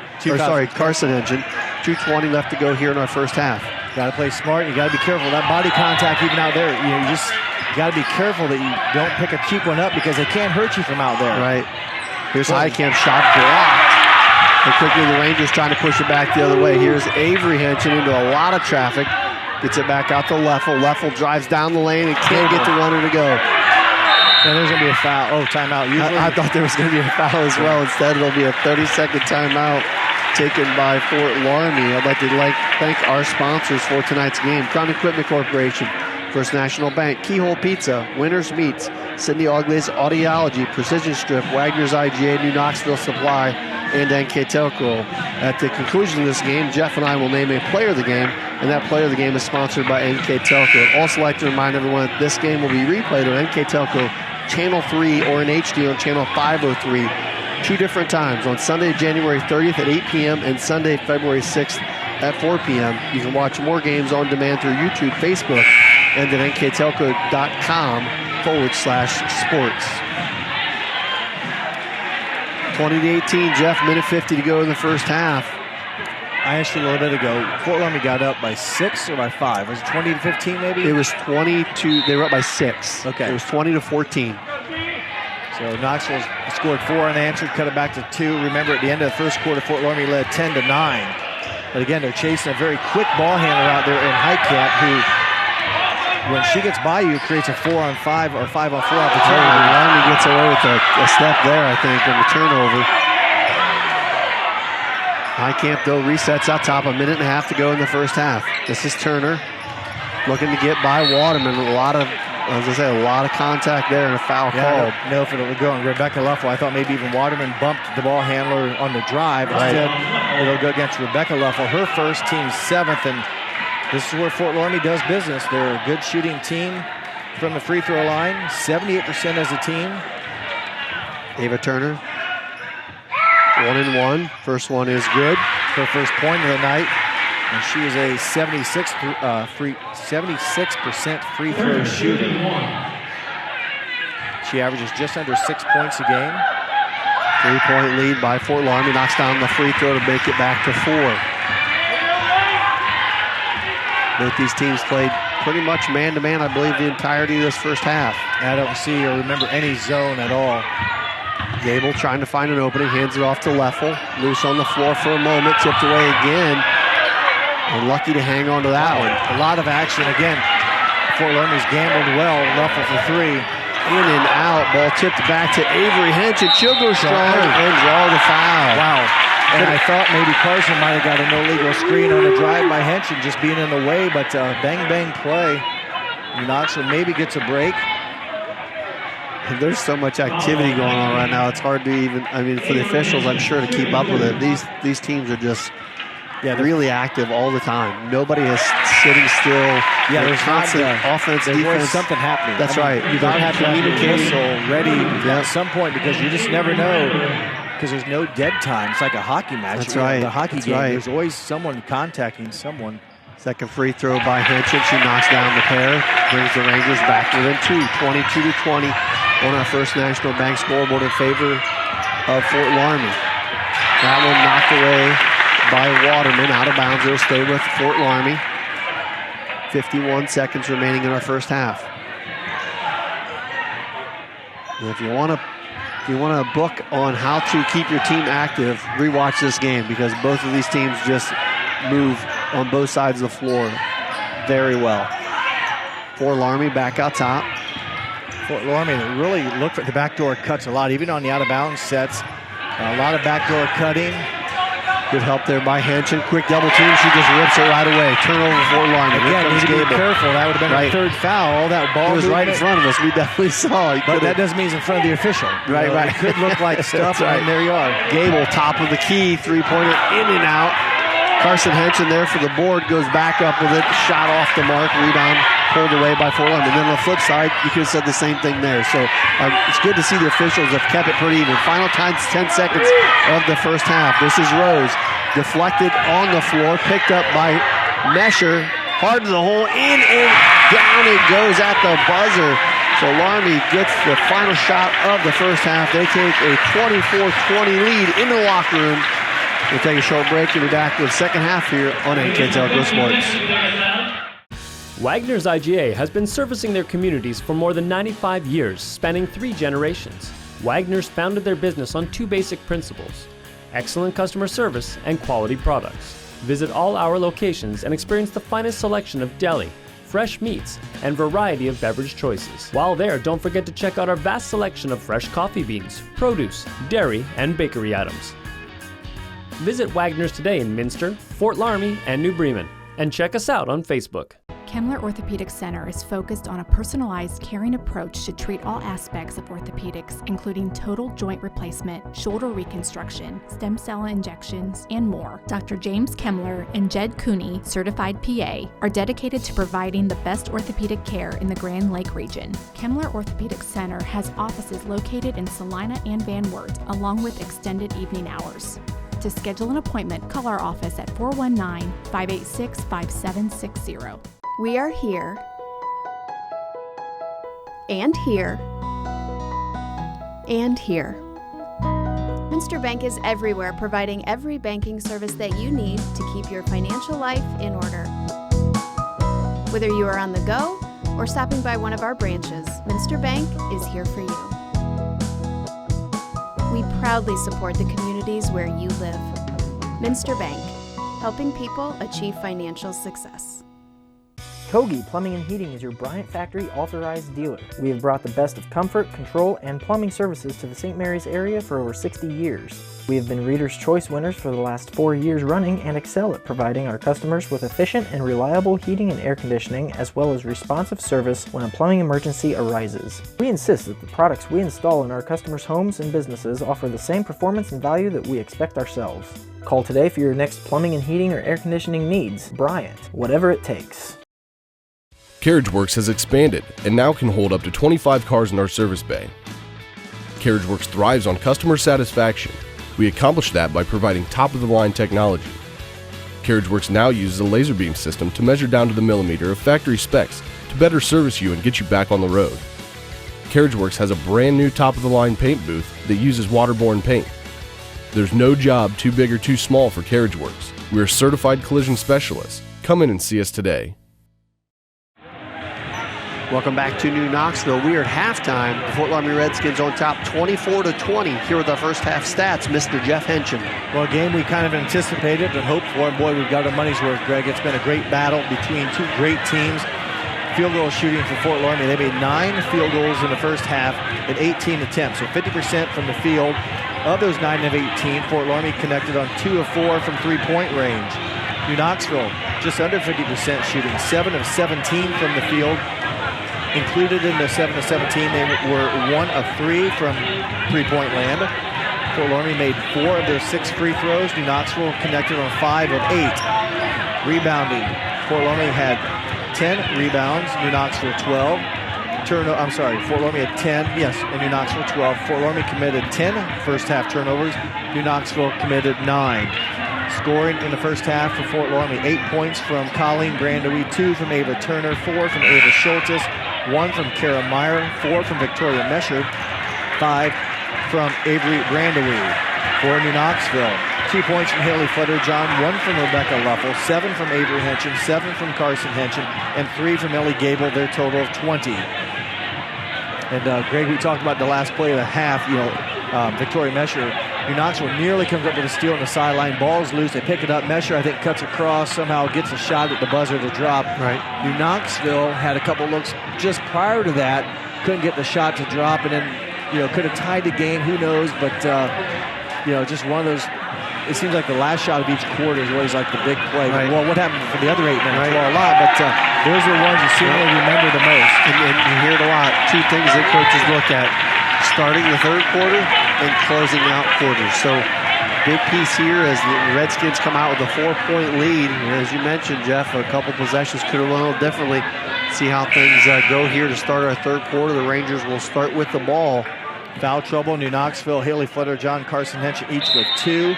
Carson Henson. 2:20 left to go here in our first half. Got to play smart. You got to be careful. That body contact, even out there, you got to be careful that you don't pick a cheap one up because they can't hurt you from out there. Right. Here's Heitkamp shot blocked. And quickly the Rangers trying to push it back the other way. Here's Avery Henson into a lot of traffic. Gets it back out to Leffel. Leffel drives down the lane and can't get the runner to go. And there's going to be a foul. Oh, timeout. I thought there was going to be a foul as well. Instead, it'll be a 30-second timeout taken by Fort Loramie. I'd like to thank our sponsors for tonight's game. Crown Equipment Corporation, First National Bank, Keyhole Pizza, Winners Meats, Cindy Auglay's Audiology, Precision Strip, Wagner's IGA, New Knoxville Supply, and NKTelco. At the conclusion of this game, Jeff and I will name a player of the game, and that player of the game is sponsored by NKTelco. I'd also like to remind everyone that this game will be replayed on NKTelco Channel 3 or in HD on Channel 503, 2 different times, on Sunday, January 30th at 8 p.m. and Sunday, February 6th at 4 p.m. You can watch more games on demand through YouTube, Facebook, and at nktelco.com/sports. 20-18, Jeff, minute 50 to go in the first half. I asked you a little bit ago, Fort Loramie got up by 6 or by 5? Was it 20-15 maybe? It was 22, they were up by 6. Okay. It was 20-14. So Knoxville scored 4 unanswered, cut it back to 2. Remember, at the end of the first quarter, Fort Loramie led 10-9. But again, they're chasing a very quick ball handler out there in Heitkamp, who, when she gets by you, creates a 4-on-5 or 5-on-4 opportunity. Loramie gets away with a step there, I think, on the turnover. Heitkamp, though, resets out top. 1.5 minutes to go in the first half. This is Turner looking to get by Waterman. A lot of contact there and a foul called. I don't know if it'll go on Rebecca Leffel. I thought maybe even Waterman bumped the ball handler on the drive. Instead, it'll go against Rebecca Leffel. Her first, team 7th, and this is where Fort Loramie does business. They're a good shooting team from the free throw line, 78% as a team. Ava Turner, 1-1. First one is good. Her first point of the night. And she is a 76% free throw shooter. She averages just under 6 points a game. 3-point lead by Fort Loramie. Knocks down the free throw to make it back to 4. Both these teams played pretty much man-to-man, I believe, the entirety of this first half. I don't see or remember any zone at all. Gable trying to find an opening, hands it off to Leffel. Loose on the floor for a moment, tipped away again. And lucky to hang on to that one. A lot of action again. Fort Loramie's gambled well. Leffel for three. In and out. Ball tipped back to Avery Henson. She'll go strong and draw the foul. Wow. And I thought maybe Carson might have got an illegal screen on a drive by Henson, just being in the way, but bang play. Knoxville maybe gets a break. There's so much activity going on right now. It's hard to even, for the officials, I'm sure, to keep up with it. These teams are just really active all the time. Nobody is sitting still. Yeah, there's constant offense, defense. There's something happening. That's right. You got to have communication ready at some point, because you just never know, because there's no dead time. It's like a hockey match. That's right. The hockey game, there's always someone contacting someone. Second free throw by Henson. She knocks down the pair. Brings the Rangers back within 2, 22-20 on our First National Bank scoreboard in favor of Fort Loramie. That one knocked away by Waterman, out of bounds. It'll stay with Fort Loramie. 51 seconds remaining in our first half. And if you want a book on how to keep your team active, rewatch this game, because both of these teams just move on both sides of the floor very well. Fort Loramie back out top. Fort Loramie really look for the backdoor cuts a lot, even on the out-of-bounds sets. A lot of backdoor cutting. Good help there by Henson. Quick double team. She just rips it right away. Turnover for Loramie. Again, need to be careful. That would have been a third foul. All that ball was right in front of us. We definitely saw it. But that doesn't mean he's in front of the official. Right. It could look like stuff, and there you are. Gable, top of the key. Three-pointer in and out. Carson Henson there for the board. Goes back up with it. Shot off the mark. Rebound pulled away by Fort Loramie. And then on the flip side, you could have said the same thing there. So it's good to see the officials have kept it pretty even. Final time, 10 seconds of the first half. This is Rose. Deflected on the floor. Picked up by Mesher. Hard to the hole. In and down it goes at the buzzer. So Loramie gets the final shot of the first half. They take a 24-20 lead in the locker room. We'll take a short break and be back with the second half here on NKTelco Sports. Wagner's IGA has been servicing their communities for more than 95 years, spanning 3 generations. Wagner's founded their business on 2 basic principles: excellent customer service and quality products. Visit all our locations and experience the finest selection of deli, fresh meats, and variety of beverage choices. While there, don't forget to check out our vast selection of fresh coffee beans, produce, dairy, and bakery items. Visit Wagner's today in Minster, Fort Loramie, and New Bremen, and check us out on Facebook. Kemmler Orthopedic Center is focused on a personalized, caring approach to treat all aspects of orthopedics, including total joint replacement, shoulder reconstruction, stem cell injections, and more. Dr. James Kemmler and Jed Cooney, certified PA, are dedicated to providing the best orthopedic care in the Grand Lake region. Kemmler Orthopedic Center has offices located in Salina and Van Wert, along with extended evening hours. To schedule an appointment, call our office at 419-586-5760. We are here, and here, and here. Minster Bank is everywhere, providing every banking service that you need to keep your financial life in order. Whether you are on the go or stopping by one of our branches, Minster Bank is here for you. We proudly support the communities where you live. Minster Bank, helping people achieve financial success. Kogi Plumbing and Heating is your Bryant Factory authorized dealer. We have brought the best of comfort, control, and plumbing services to the St. Mary's area for over 60 years. We have been Reader's Choice winners for the last 4 years running and excel at providing our customers with efficient and reliable heating and air conditioning, as well as responsive service when a plumbing emergency arises. We insist that the products we install in our customers' homes and businesses offer the same performance and value that we expect ourselves. Call today for your next plumbing and heating or air conditioning needs. Bryant, whatever it takes. CarriageWorks has expanded and now can hold up to 25 cars in our service bay. CarriageWorks thrives on customer satisfaction. We accomplish that by providing top-of-the-line technology. CarriageWorks now uses a laser beam system to measure down to the millimeter of factory specs to better service you and get you back on the road. CarriageWorks has a brand new top-of-the-line paint booth that uses waterborne paint. There's no job too big or too small for CarriageWorks. We're certified collision specialists. Come in and see us today. Welcome back to New Knoxville. We are at halftime. The Fort Loramie Redskins on top 24-20. Here with our first half stats, Mr. Jeff Henchen. Well, a game we kind of anticipated and hoped for. And boy, we've got our money's worth, Greg. It's been a great battle between two great teams. Field goal shooting for Fort Loramie. They made 9 field goals in the first half at 18 attempts, so 50% from the field. Of those 9 of 18, Fort Loramie connected on 2 of 4 from three-point range. New Knoxville, just under 50% shooting, 7 of 17 from the field. Included in the 7 of 17, they were 1 of 3 from three-point land. Fort Loramie made 4 of their 6 free throws. New Knoxville connected on 5 of 8. Rebounding, Fort Loramie had 10 rebounds, New Knoxville 12. Fort Loramie had 10, and New Knoxville 12. Fort Loramie committed 10 first half turnovers. New Knoxville committed 9. Scoring in the first half for Fort Loramie, 8 points from Colleen Brandewie, 2 from Ava Turner, 4 from Ava Schultes, 1 from Kara Meyer, 4 from Victoria Mesher, 5 from Avery Brandewie. For New Knoxville, 2 points from Haley Fletcher-John, 1 from Rebecca Luffel, 7 from Avery Henchen, 7 from Carson Henchen, and 3 from Ellie Gable, their total of 20. And Greg, we talked about the last play of the half, Victoria Mesher. New Knoxville nearly comes up with a steal on the sideline. Ball's loose. They pick it up. Mesher, I think, cuts across, somehow gets a shot at the buzzer to drop. Right. New Knoxville had a couple looks just prior to that. Couldn't get the shot to drop, and then, could have tied the game. Who knows? But, just one of those. It seems like the last shot of each quarter is always like the big play. Right. Well, what happened for the other 8 minutes? Right. Well, a lot, but those are the ones you seemingly remember the most. And you hear it a lot. 2 things that coaches look at: starting the third quarter and closing out quarters. So big piece here as the Redskins come out with a 4-point lead. And as you mentioned, Jeff, a couple possessions could have went a little differently. See how things go here to start our third quarter. The Rangers will start with the ball. Foul trouble, New Knoxville, Haley Fletcher-John, Carson Henchen, each with 2.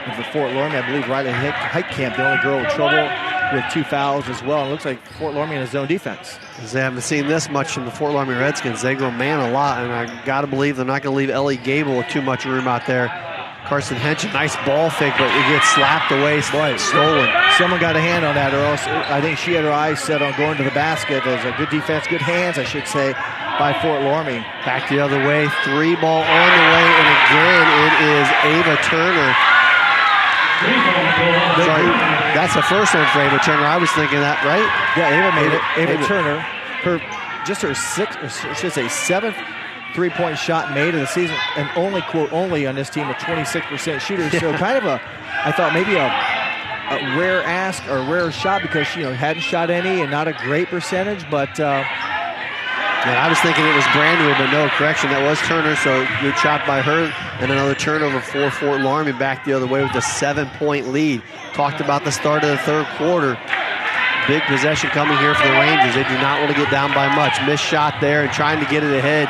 And for Fort Loramie, I believe Riley Heitkamp, the only girl with trouble, with 2 fouls as well. It looks like Fort Loramie in a zone defense. They haven't seen this much from the Fort Loramie Redskins. They go man a lot, and I got to believe they're not going to leave Ellie Gable with too much room out there. Carson Henchen, nice ball fake, but it gets slapped away, stolen. Someone got a hand on that, or else I think she had her eyes set on going to the basket. There's a good defense, good hands, I should say, by Fort Loramie. Back the other way, 3 ball on the way, and again it is Ava Turner. Sorry, that's the first one for Ava Turner. I was thinking that, right? Yeah, Ava made it. Ava Turner, her 7th three-point shot made of the season, and only, quote, only on this team, a 26% shooter. So kind of I thought maybe a rare ask or a rare shot because she hadn't shot any and not a great percentage, but I was thinking it was Brandewie, but no, correction, that was Turner, so good shot by her, and another turnover for Fort Loramie back the other way with a 7-point lead. Talked about the start of the third quarter. Big possession coming here for the Rangers. They do not want to get down by much. Missed shot there and trying to get it ahead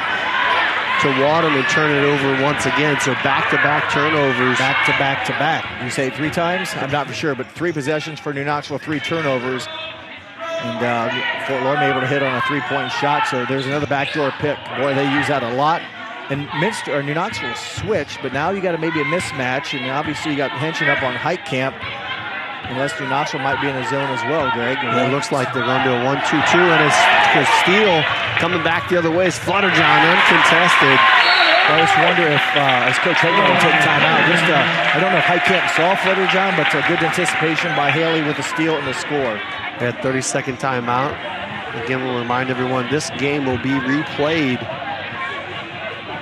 to Wadham and turn it over once again. So back-to-back turnovers. Back-to-back-to-back. You say 3 times? I'm not for sure, but 3 possessions for New Knoxville, 3 turnovers. And Fort Loramie able to hit on a 3-point shot, so there's another backdoor pick. Boy, they use that a lot. And New Knoxville switched, but now you got maybe a mismatch, and obviously you got Henchen up on Heitkamp, unless New Knoxville might be in a zone as well, Greg. It looks like they're going to do a 1-2-2, and it's Steele coming back the other way. It's Fletcher-John uncontested. I just wonder if, as Coach Hagan will take time out, I don't know if Heitkamp saw Fletcher-John, but a good anticipation by Haley with the steal and the score. At 30-second timeout. Again, we'll remind everyone this game will be replayed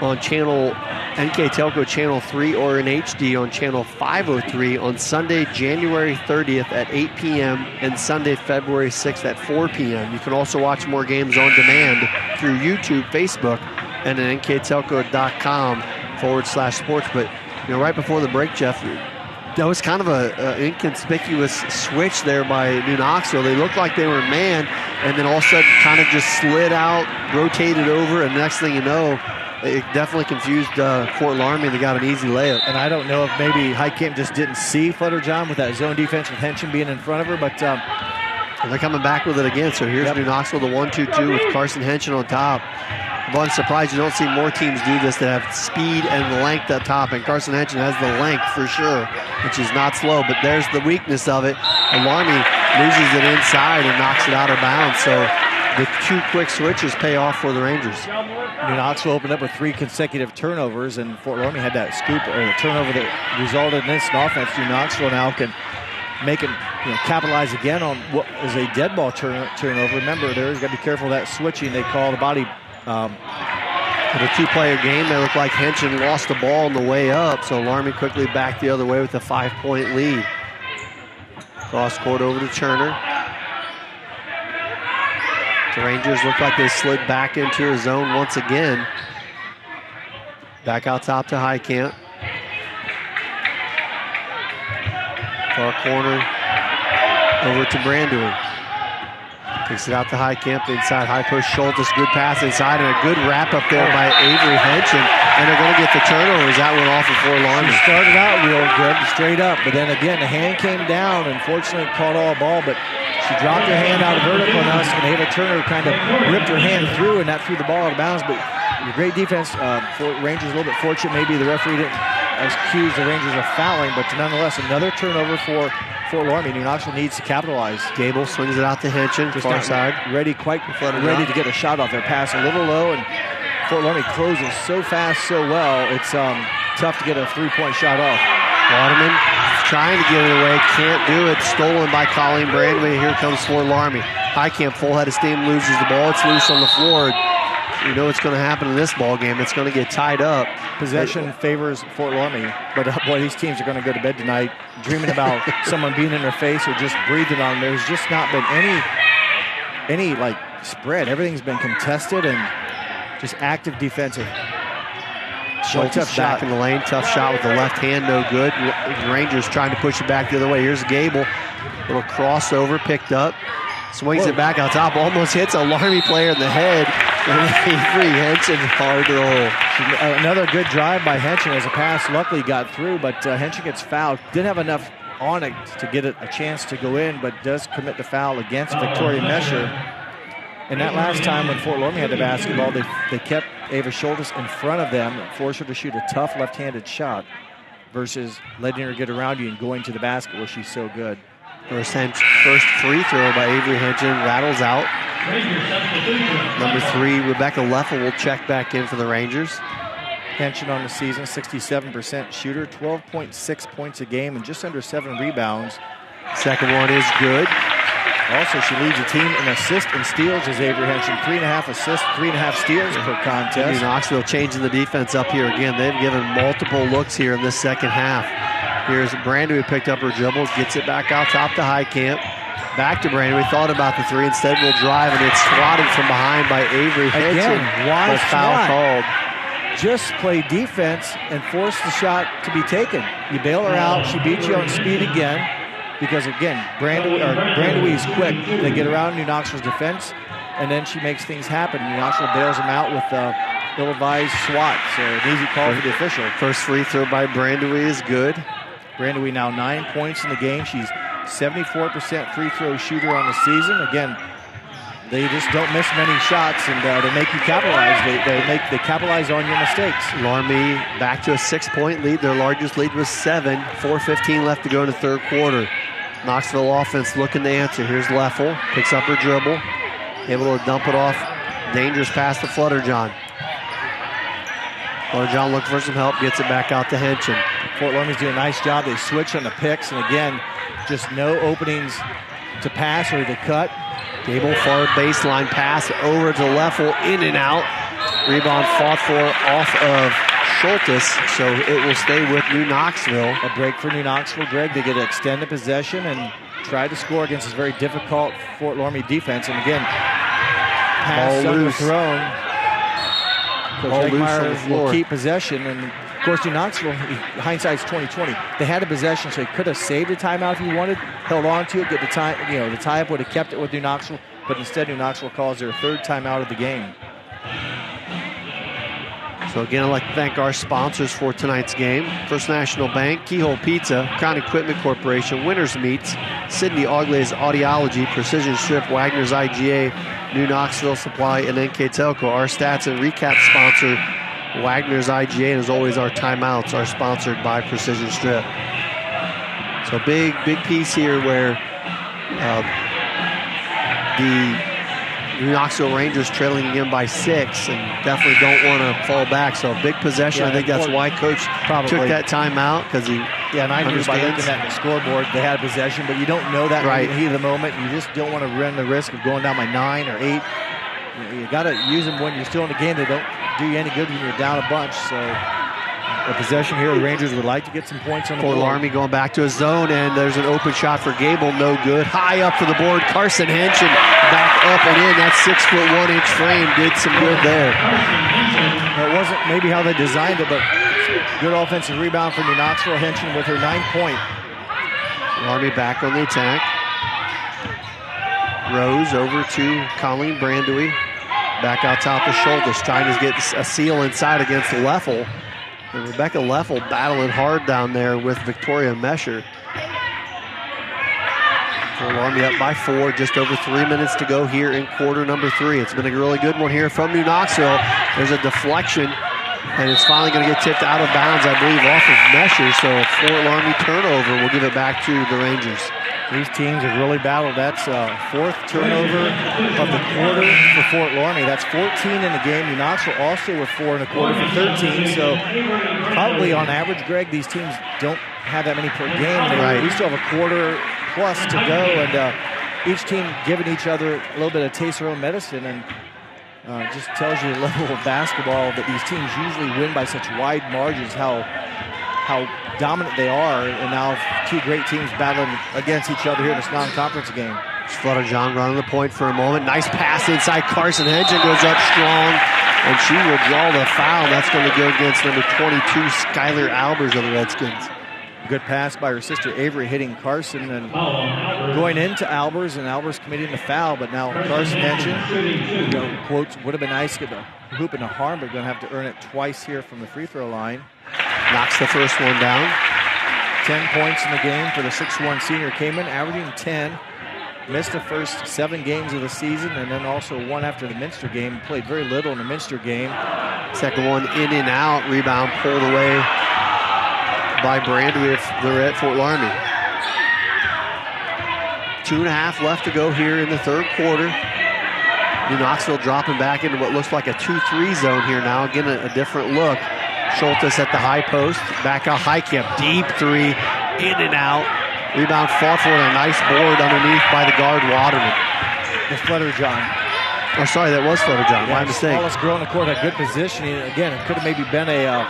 on NKTelco Channel 3 or in HD on Channel 503 on Sunday, January 30th at 8 p.m. and Sunday, February 6th at 4 p.m. You can also watch more games on demand through YouTube, Facebook, and at NKTelco.com/sports. But right before the break, Jeff, that was kind of an inconspicuous switch there by New Knoxville. They looked like they were man, and then all of a sudden kind of just slid out, rotated over, and next thing you know, it definitely confused Fort Loramie. They got an easy layup. And I don't know if maybe Heitkamp just didn't see Fletcher-John with that zone defense with Henchen being in front of her, but they're coming back with it again. So here's New Knoxville, the 1-2-2 with Carson Henchen on top. I'm surprised you don't see more teams do this that have speed and length up top, and Carson Henchen has the length for sure, which is not slow, but there's the weakness of it. Loramie loses it inside and knocks it out of bounds, so the 2 quick switches pay off for the Rangers. New Knoxville opened up with 3 consecutive turnovers, and Fort Loramie had that scoop or the turnover that resulted in this offense. New Knoxville now can make it, capitalize again on what is a dead ball turnover. Remember, there's got to be careful of that switching. They call the body. With a 2-player game, they look like Henson lost the ball on the way up, so Loramie quickly back the other way with a 5-point lead. Cross court over to Turner. The Rangers look like they slid back into a zone once again. Back out top to Highcamp. Far corner over to Brandewey. Kicks it out to Highcamp inside. High push Schultes. Good pass inside and a good wrap up there by Avery Henson. And they're going to get the turnovers. That went off before Loramie. She started out real good, straight up, but then again the hand came down. Unfortunately, caught all ball, but she dropped her hand out of vertical on us, and Ava Turner kind of ripped her hand through, and that threw the ball out of bounds. But great defense for Rangers. A little bit fortunate. Maybe the referee didn't accuse the Rangers of fouling, but nonetheless, another turnover for Fort Loramie. New Knoxville needs to capitalize. Gable swings it out to Henson, far side. Ready to get a shot off their pass. A little low, and Fort Loramie closes so fast, so well. It's tough to get a 3-point shot off. Waterman trying to get it away, can't do it. Stolen by Colleen Brandway. Here comes Fort Loramie. Highcamp, full head of steam, loses the ball. It's loose on the floor. You know what's going to happen in this ball game. It's going to get tied up. Possession favors Fort Loramie, but boy, these teams are going to go to bed tonight dreaming about someone being in their face or just breathing on them. There's just not been any like spread. Everything's been contested and just active defensive. Schultes back in the lane. Tough shot with the left hand, no good. Rangers trying to push it back the other way. Here's Gable. Little crossover picked up. Swings it back out top. Almost hits a Loramie player in the head. Avery Henson hard roll. Another good drive by Henson as a pass. Luckily got through, but Henson gets fouled. Didn't have enough on it to get it a chance to go in, but does commit the foul against Victoria Mesher. And that last time when Fort Loramie had the basketball, they kept Ava Schultes in front of them and forced her to shoot a tough left-handed shot versus letting her get around you and going to the basket where she's so good. First free throw by Avery Henson rattles out. Number 3, Rebecca Leffel will check back in for the Rangers. Henson on the season, 67% shooter, 12.6 points a game and just under 7 rebounds. Second one is good. Also, she leads the team in assists and steals as Avery Henson. 3.5 assists, 3.5 steals per contest. Knoxville changing the defense up here again. They've given multiple looks here in this second half. Here's Brandon who picked up her dribble, gets it back out top to Highcamp. Back to Brandon. We thought about the 3. Instead, we'll drive, and it's swatted from behind by Avery Henson. Again, why foul called? Just play defense and force the shot to be taken. You bail her out. She beats you on speed again. Because again, Brandewee is quick. They get around New Knoxville's defense, and then she makes things happen. New Knoxville bails them out with ill-advised swat. So an easy call for the official. First free throw by Brandewee is good. Brandewee now 9 points in the game. She's 74% free throw shooter on the season. Again, they just don't miss many shots, and they make you capitalize. They capitalize on your mistakes. Loramie back to a 6-point lead. Their largest lead was 7. 4:15 left to go in the third quarter. Knoxville offense looking to answer. Here's Leffel, picks up her dribble, able to dump it off. Dangerous pass to Flutterjohn. Flutterjohn looking for some help, gets it back out to Henson. Fort Loramie's doing a nice job. They switch on the picks, and again, just no openings to pass or to cut. Gable far baseline pass over to Leffel, in and out. Rebound fought for off of Schultes, so it will stay with New Knoxville. A break for New Knoxville, Greg. They get an extended possession and try to score against this very difficult Fort Loramie defense. And again, pass underthrown. Coach Eggemeyer will keep possession, and of course, New Knoxville, hindsight's 20/20. They had a possession, so they could have saved a timeout if you wanted, held on to it, get the time. The tie-up would have kept it with New Knoxville, but instead, New Knoxville calls their 3rd timeout of the game. So again, I'd like to thank our sponsors for tonight's game. First National Bank, Keyhole Pizza, Crown Equipment Corporation, Winners Meats, Sydney Auglay's Audiology, Precision Strip, Wagner's IGA, New Knoxville Supply, and NKTelco. Our stats and recap sponsor, Wagner's IGA, and as always, our timeouts are sponsored by Precision Strip. So big piece here where the Knoxville Rangers trailing again by 6 and definitely don't want to fall back. So a big possession. Yeah, I think that's why Coach took that timeout, because he and I knew by understands. looking at the scoreboard they had possession, but you don't know that Right. in the heat of the moment. You just don't want to run the risk of going down by 9 or 8. You got to use them when you're still in the game. They don't do you any good when you're down a bunch. So a possession here, the Rangers would like to get some points on the board. Loramie going back to his zone, and there's an open shot for Gable, no good. High up for the board, Carson Henson back up and in. That 6'1" frame did some good there. It wasn't maybe how they designed it, but good offensive rebound for New Knoxville. Henson with her 9-point. Loramie back on the attack. Rose over to Colleen Brandewy. Back out top of Schultes, trying to get a seal inside against Leffel. And Rebecca Leffel battling hard down there with Victoria Mesher. Loramie up by 4, just over 3 minutes to go here in quarter number 3. It's been a really good one here from New Knoxville. There's a deflection, and it's finally going to get tipped out of bounds, I believe, off of Mesher. So a Fort Loramie turnover will give it back to the Rangers. These teams have really battled. That's 4th turnover of the quarter for Fort Loramie. That's 14 in the game. New Knoxville also with 4 in the quarter for 13. So probably on average, Greg, these teams don't have that many per game. We still have a quarter plus to go, and each team giving each other a little bit of taste of their own medicine, and just tells you the level of basketball that these teams usually win by such wide margins, how dominant they are, and now two great teams battling against each other here in this non-conference game. Flutter-John running the point for a moment. Nice pass inside. Carson Henson goes up strong, and she will draw the foul. That's going to go against number 22, Skylar Albers of the Redskins. Good pass by her sister Avery, hitting Carson and going into Albers, and Albers committing the foul, but now Carson Henson, quotes, would have been nice to get the hoop into harm, but going to have to earn it twice here from the free throw line. Knocks the first one down. 10 points in the game for the 6'1" senior. Came in averaging 10. Missed the first 7 games of the season, and then also one after the Minster game. Played very little in the Minster game. Second one in and out. Rebound pulled away by Brandewy if they're at Fort Loramie. 2.5 left to go here in the third quarter. New Knoxville dropping back into what looks like a 2-3 zone here now. Again, a different look. Schultes at the high post. Back out Heitkamp. Deep 3. In and out. Rebound fought for, and a nice board underneath by the guard, Waterman. It's Flutter-John. Oh, sorry, that was Flutter-John. My mistake. Smallest girl in the court had good positioning. Again, it could have maybe been a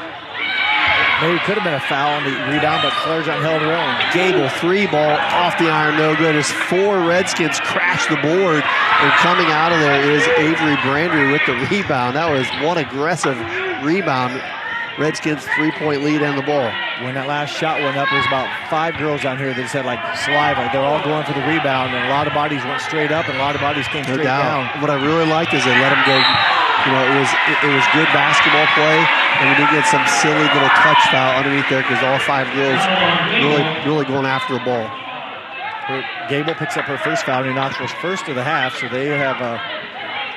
foul on the rebound, but Flutter-John held her own. Gable, 3 ball off the iron, no good. As 4 Redskins crash the board, and coming out of there is Avery Brandery with the rebound. That was one aggressive rebound. Redskins 3-point lead and the ball. When that last shot went up, there was about 5 girls down here that just had like saliva. They're all going for the rebound, and a lot of bodies went straight up, and a lot of bodies came straight down. What I really liked is they let them go. It was good basketball play, and we did get some silly little touch foul underneath there because all 5 girls really going after the ball. Gable picks up her first foul. New Knoxville's first of the half, so they have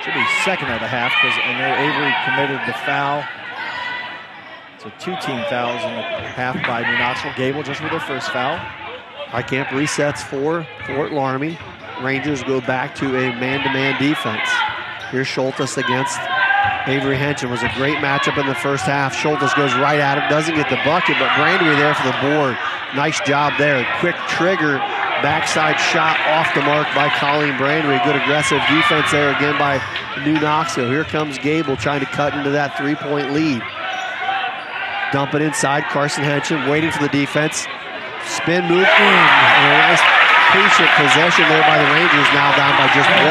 should be second of the half because I know Avery committed the foul. So 2 team fouls in the half by New Knoxville. Gable just with their first foul. Heitkamp resets for Fort Loramie. Rangers go back to a man-to-man defense. Here's Schultes against Avery Henson. Was a great matchup in the first half. Schultes goes right at him, doesn't get the bucket, but Brandewy there for the board. Nice job there. Quick trigger, backside shot off the mark by Colleen Brandewy. Good aggressive defense there again by New Knoxville. Here comes Gable trying to cut into that 3-point lead. Dump it inside. Carson Henson waiting for the defense. Spin move in. And a nice patient possession there by the Rangers, now down by just 1.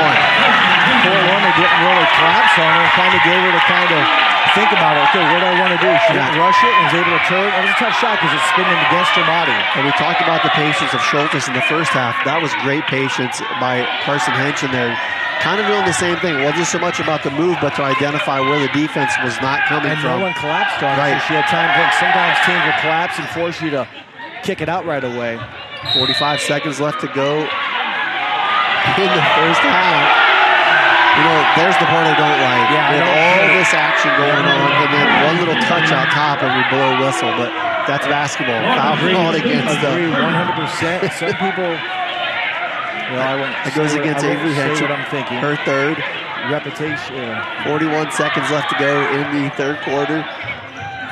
Fort Loramie didn't really collapse on her. Kind of gave her to kind of think about it. Okay, what do I want to do? She didn't rush it and was able to turn. It was a tough shot because it's spinning against her body. And we talked about the patience of Schultes in the first half. That was great patience by Carson Henson there. Kind of doing the same thing. It wasn't so much about the move, but to identify where the defense was not coming from. And no one collapsed on her, so she had time to think. Sometimes teams will collapse and force you to kick it out right away. 45 seconds left to go in the first half. There's the part I don't like. Yeah, all this action going on, and then one little touch on top and we blow a whistle, but that's basketball. Foul called against them. Agree 100%. Some people... it goes against Avery Henson. I'm thinking. Her third. repetition. 41 seconds left to go in the third quarter.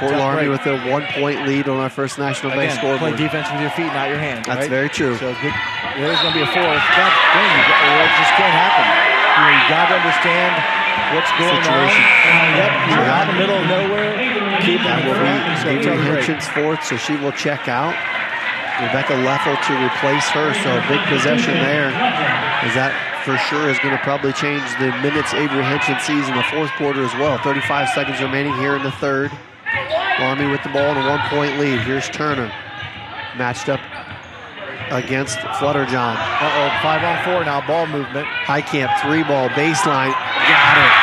Fort Loramie with a 1-point lead on our first National Bank scoreboard. Play defense with your feet, not your hands. That's right? very true. So good. There's going to be a fourth. It just can't happen. You got to understand what's going Situation. on. Yep, you're out in the middle of nowhere. Keep That will be it Avery Hinchin's fourth, so she will check out. Rebecca Leffel to replace her, so a big possession there. Is that for sure is going to probably change the minutes Avery Hinchin sees in the fourth quarter as well. 35 seconds remaining here in the third. Loramie with the ball in a 1-point lead. Here's Turner, matched up against Flutterjohn. 5-on-4 now, ball movement. Highcamp, 3-ball, baseline, got it.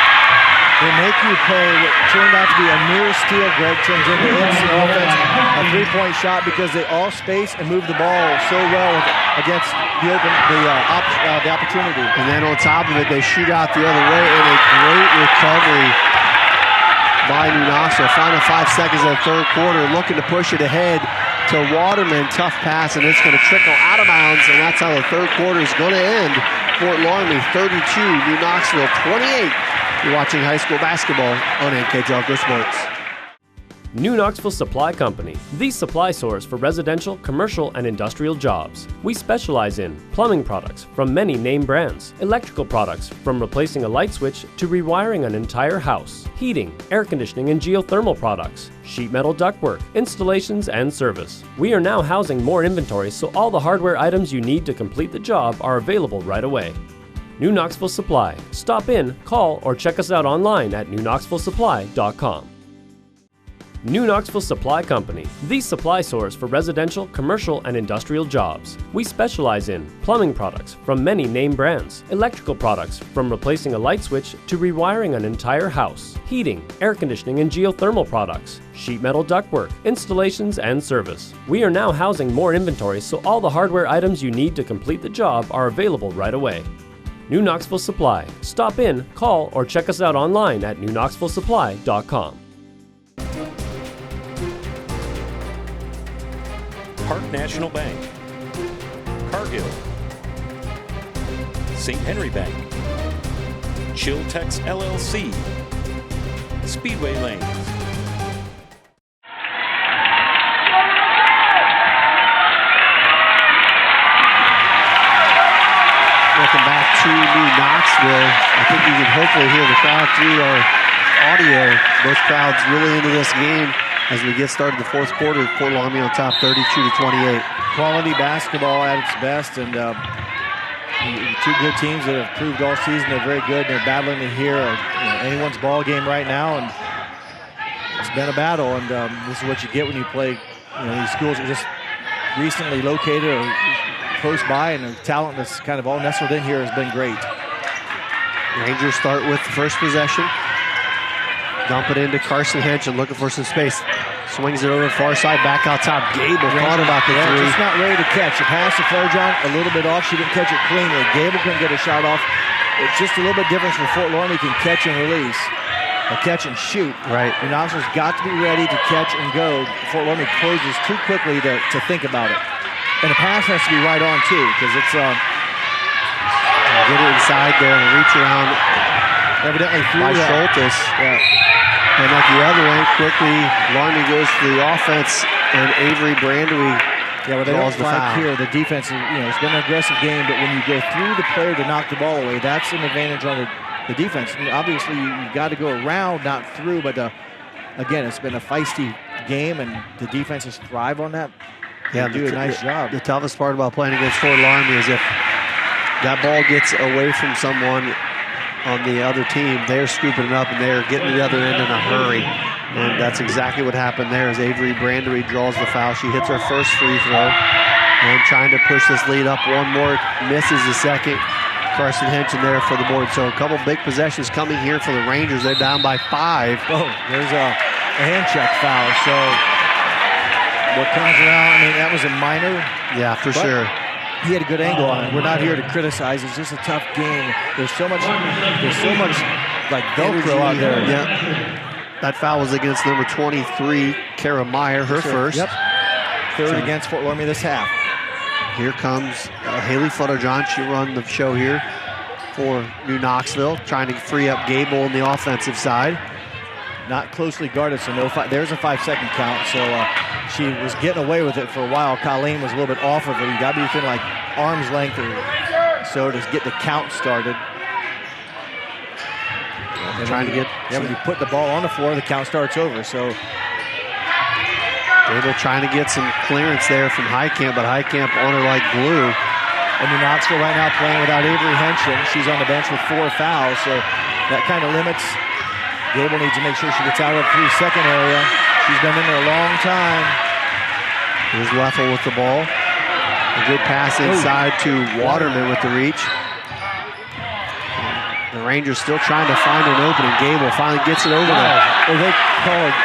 They make you play what turned out to be a near steal. Greg turns into instant offense, a 3-point shot because they all space and move the ball so well against the opportunity. And then on top of it, they shoot out the other way, and a great recovery by New Knoxville. Final 5 seconds of the third quarter, looking to push it ahead to Waterman. Tough pass, and it's going to trickle out of bounds, and that's how the third quarter is going to end. Fort Loramie 32, New Knoxville 28. You're watching high school basketball on NKTelco Sports. New Knoxville Supply Company, the supply source for residential, commercial, and industrial jobs. We specialize in plumbing products from many name brands, electrical products from replacing a light switch to rewiring an entire house, heating, air conditioning, and geothermal products, sheet metal ductwork, installations, and service. We are now housing more inventory, so all the hardware items you need to complete the job are available right away. New Knoxville Supply. Stop in, call, or check us out online at newknoxvillesupply.com. New Knoxville Supply Company, the supply source for residential, commercial, and industrial jobs. We specialize in plumbing products from many name brands, electrical products from replacing a light switch to rewiring an entire house, heating, air conditioning, and geothermal products, sheet metal ductwork, installations, and service. We are now housing more inventory, so all the hardware items you need to complete the job are available right away. New Knoxville Supply. Stop in, call, or check us out online at newknoxvillesupply.com. Park National Bank, Cargill, St. Henry Bank, Chiltex LLC, Speedway Lanes. Welcome back to New Knoxville. I think you can hopefully hear the crowd through our audio. Both crowds really into this game as we get started the fourth quarter. Fort Loramie on top 32-28. Quality basketball at its best, and two good teams that have proved all season they're very good. They're battling to hear anyone's ball game right now, and it's been a battle. And this is what you get when you play. These schools are just recently located or close by, and the talent that's kind of all nestled in here has been great. Rangers start with the first possession. Dump it into Carson Henson, looking for some space. Swings it over the far side, back out top. Gable thought about the three. Just not ready to catch. The pass to Flutterjohn, a little bit off. She didn't catch it cleanly. Gable couldn't get a shot off. It's just a little bit different from Fort Loramie can catch and release. A catch and shoot. Right. New Knoxville's got to be ready to catch and go. Fort Loramie closes too quickly to think about it. And the pass has to be right on, too, because it's get it inside there and reach around. Evidently through by Schultes. Yeah. And at the other end, quickly, Loramie goes to the offense, and Avery Brandery draws the foul. Here, the defense, it's been an aggressive game, but when you go through the player to knock the ball away, that's an advantage on the defense. And obviously, you got to go around, not through, but again, it's been a feisty game, and the defenses thrive on that. Yeah, they do a nice job. The toughest part about playing against Fort Loramie is if that ball gets away from someone on the other team, they're scooping it up and they're getting to the other end in a hurry. And that's exactly what happened there as Avery Brandery draws the foul. She hits her first free throw and trying to push this lead up one more, misses the second. Carson Henson there for the board. So a couple big possessions coming here for the Rangers. They're down by 5. Oh, there's a hand check foul. So what comes around, that was a minor. Yeah, for sure. He had a good angle on it. We're not here to criticize. It's just a tough game. There's so much like Velcro out there. Yeah. That foul was against number 23, Kara Meyer, her first. Yep. Third against Fort Loramie this half. Here comes Haley Flutterjohn. She'll run the show here. for New Knoxville, trying to free up Gable on the offensive side. Not closely guarded, so there's a 5-second count. So she was getting away with it for a while. Colleen was a little bit off of her. You got to be within like arm's length or so to get the count started. And trying to get when you put the ball on the floor, the count starts over. So Gable trying to get some clearance there from Heitkamp, but Heitkamp on her like glue. And New Knoxville right now playing without Avery Henshin. She's on the bench with 4 fouls, so that kind of limits. Gable needs to make sure she gets out of the 3-second area. She's been in there a long time. Here's Leffel with the ball. A good pass inside to Waterman with the reach. The Rangers still trying to find an opening. Gable finally gets it over there. Well, they call it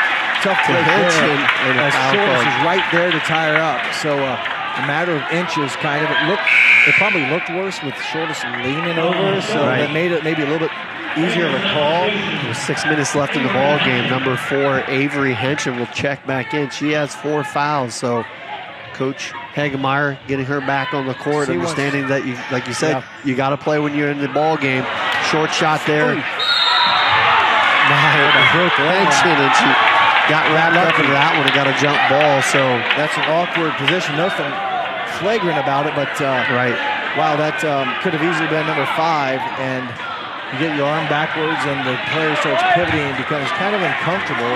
tough to Henshin. As Shorts is right there to tie her up. So a matter of inches, kind of. It probably looked worse with Shorts leaning over, so that made it maybe a little bit easier of a call. There's 6 minutes left in the ball game. Number 4, Avery Henshin will check back in. She has 4 fouls, so Coach Hagemeyer getting her back on the court, understanding that you, like you said, you got to play when you're in the ball game. Short shot there. Henshin, and she got wrapped up into that one and got a jump ball. So that's an awkward position. Nothing flagrant about it, but wow, that could have easily been number 5. And you get your arm backwards, and the player starts pivoting and becomes kind of uncomfortable.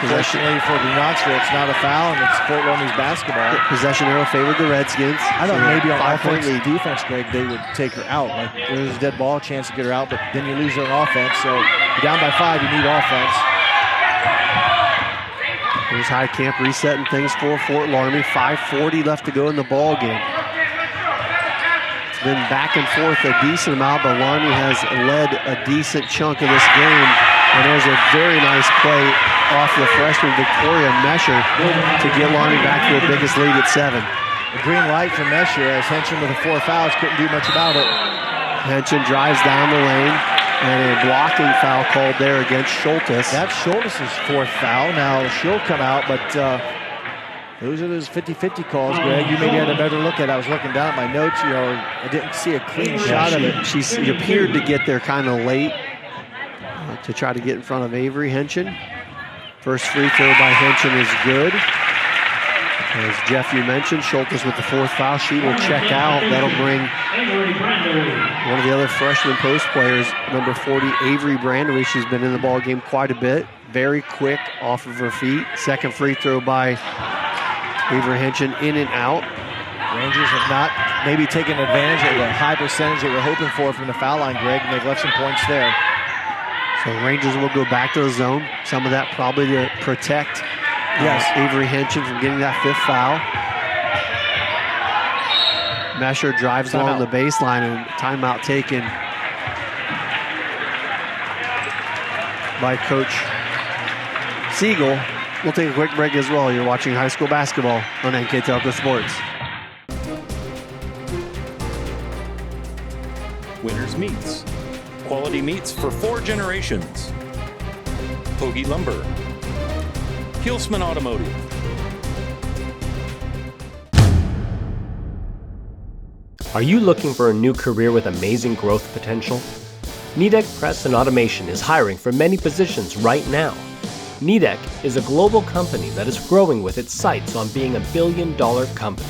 Fortunately for the Knoxville, it's not a foul, and it's Fort Loramie's basketball. Possession arrow favored the Redskins. I thought maybe on offense, defense, Greg, they would take her out. Like there's a dead ball, chance to get her out, but then you lose her on offense. So you're down by 5, you need offense. Here's Heitkamp resetting things for Fort Loramie. 5:40 left to go in the ball game. It's been back and forth a decent amount, but Loramie has led a decent chunk of this game. And there's a very nice play off the freshman Victoria Mesher to get Loramie back to the biggest lead at 7. A green light for Mesher as Henshin with the 4 fouls couldn't do much about it. Henshin drives down the lane, and a blocking foul called there against Schultes. That's Schultes' 4th foul. Now she'll come out, but those are those 50-50 calls, Greg. You maybe had a better look at it. I was looking down at my notes, I didn't see a clean shot of it. She appeared to get there kind of late to try to get in front of Avery Henshin. First free throw by Henshin is good. As Jeff, you mentioned, Schultes with the 4th foul. She will check out. That'll bring one of the other freshman post players, number 40, Avery Brandery. She's been in the ball game quite a bit. Very quick off of her feet. Second free throw by Avery Henshin, in and out. Rangers have not maybe taken advantage of the high percentage they were hoping for from the foul line, Greg, and they've left some points there. So Rangers will go back to the zone. Some of that probably to protect Avery Henshin from getting that 5th foul. Mesher drives along the baseline, and timeout taken by Coach Siegel. We'll take a quick break as well. You're watching high school basketball on NKTelco Sports. Winners Meats. Quality meats for 4 generations. Hoagie Lumber. Hilsman Automotive. Are you looking for a new career with amazing growth potential? Nidec Press and Automation is hiring for many positions right now. Nidec is a global company that is growing with its sights on being $1 billion company.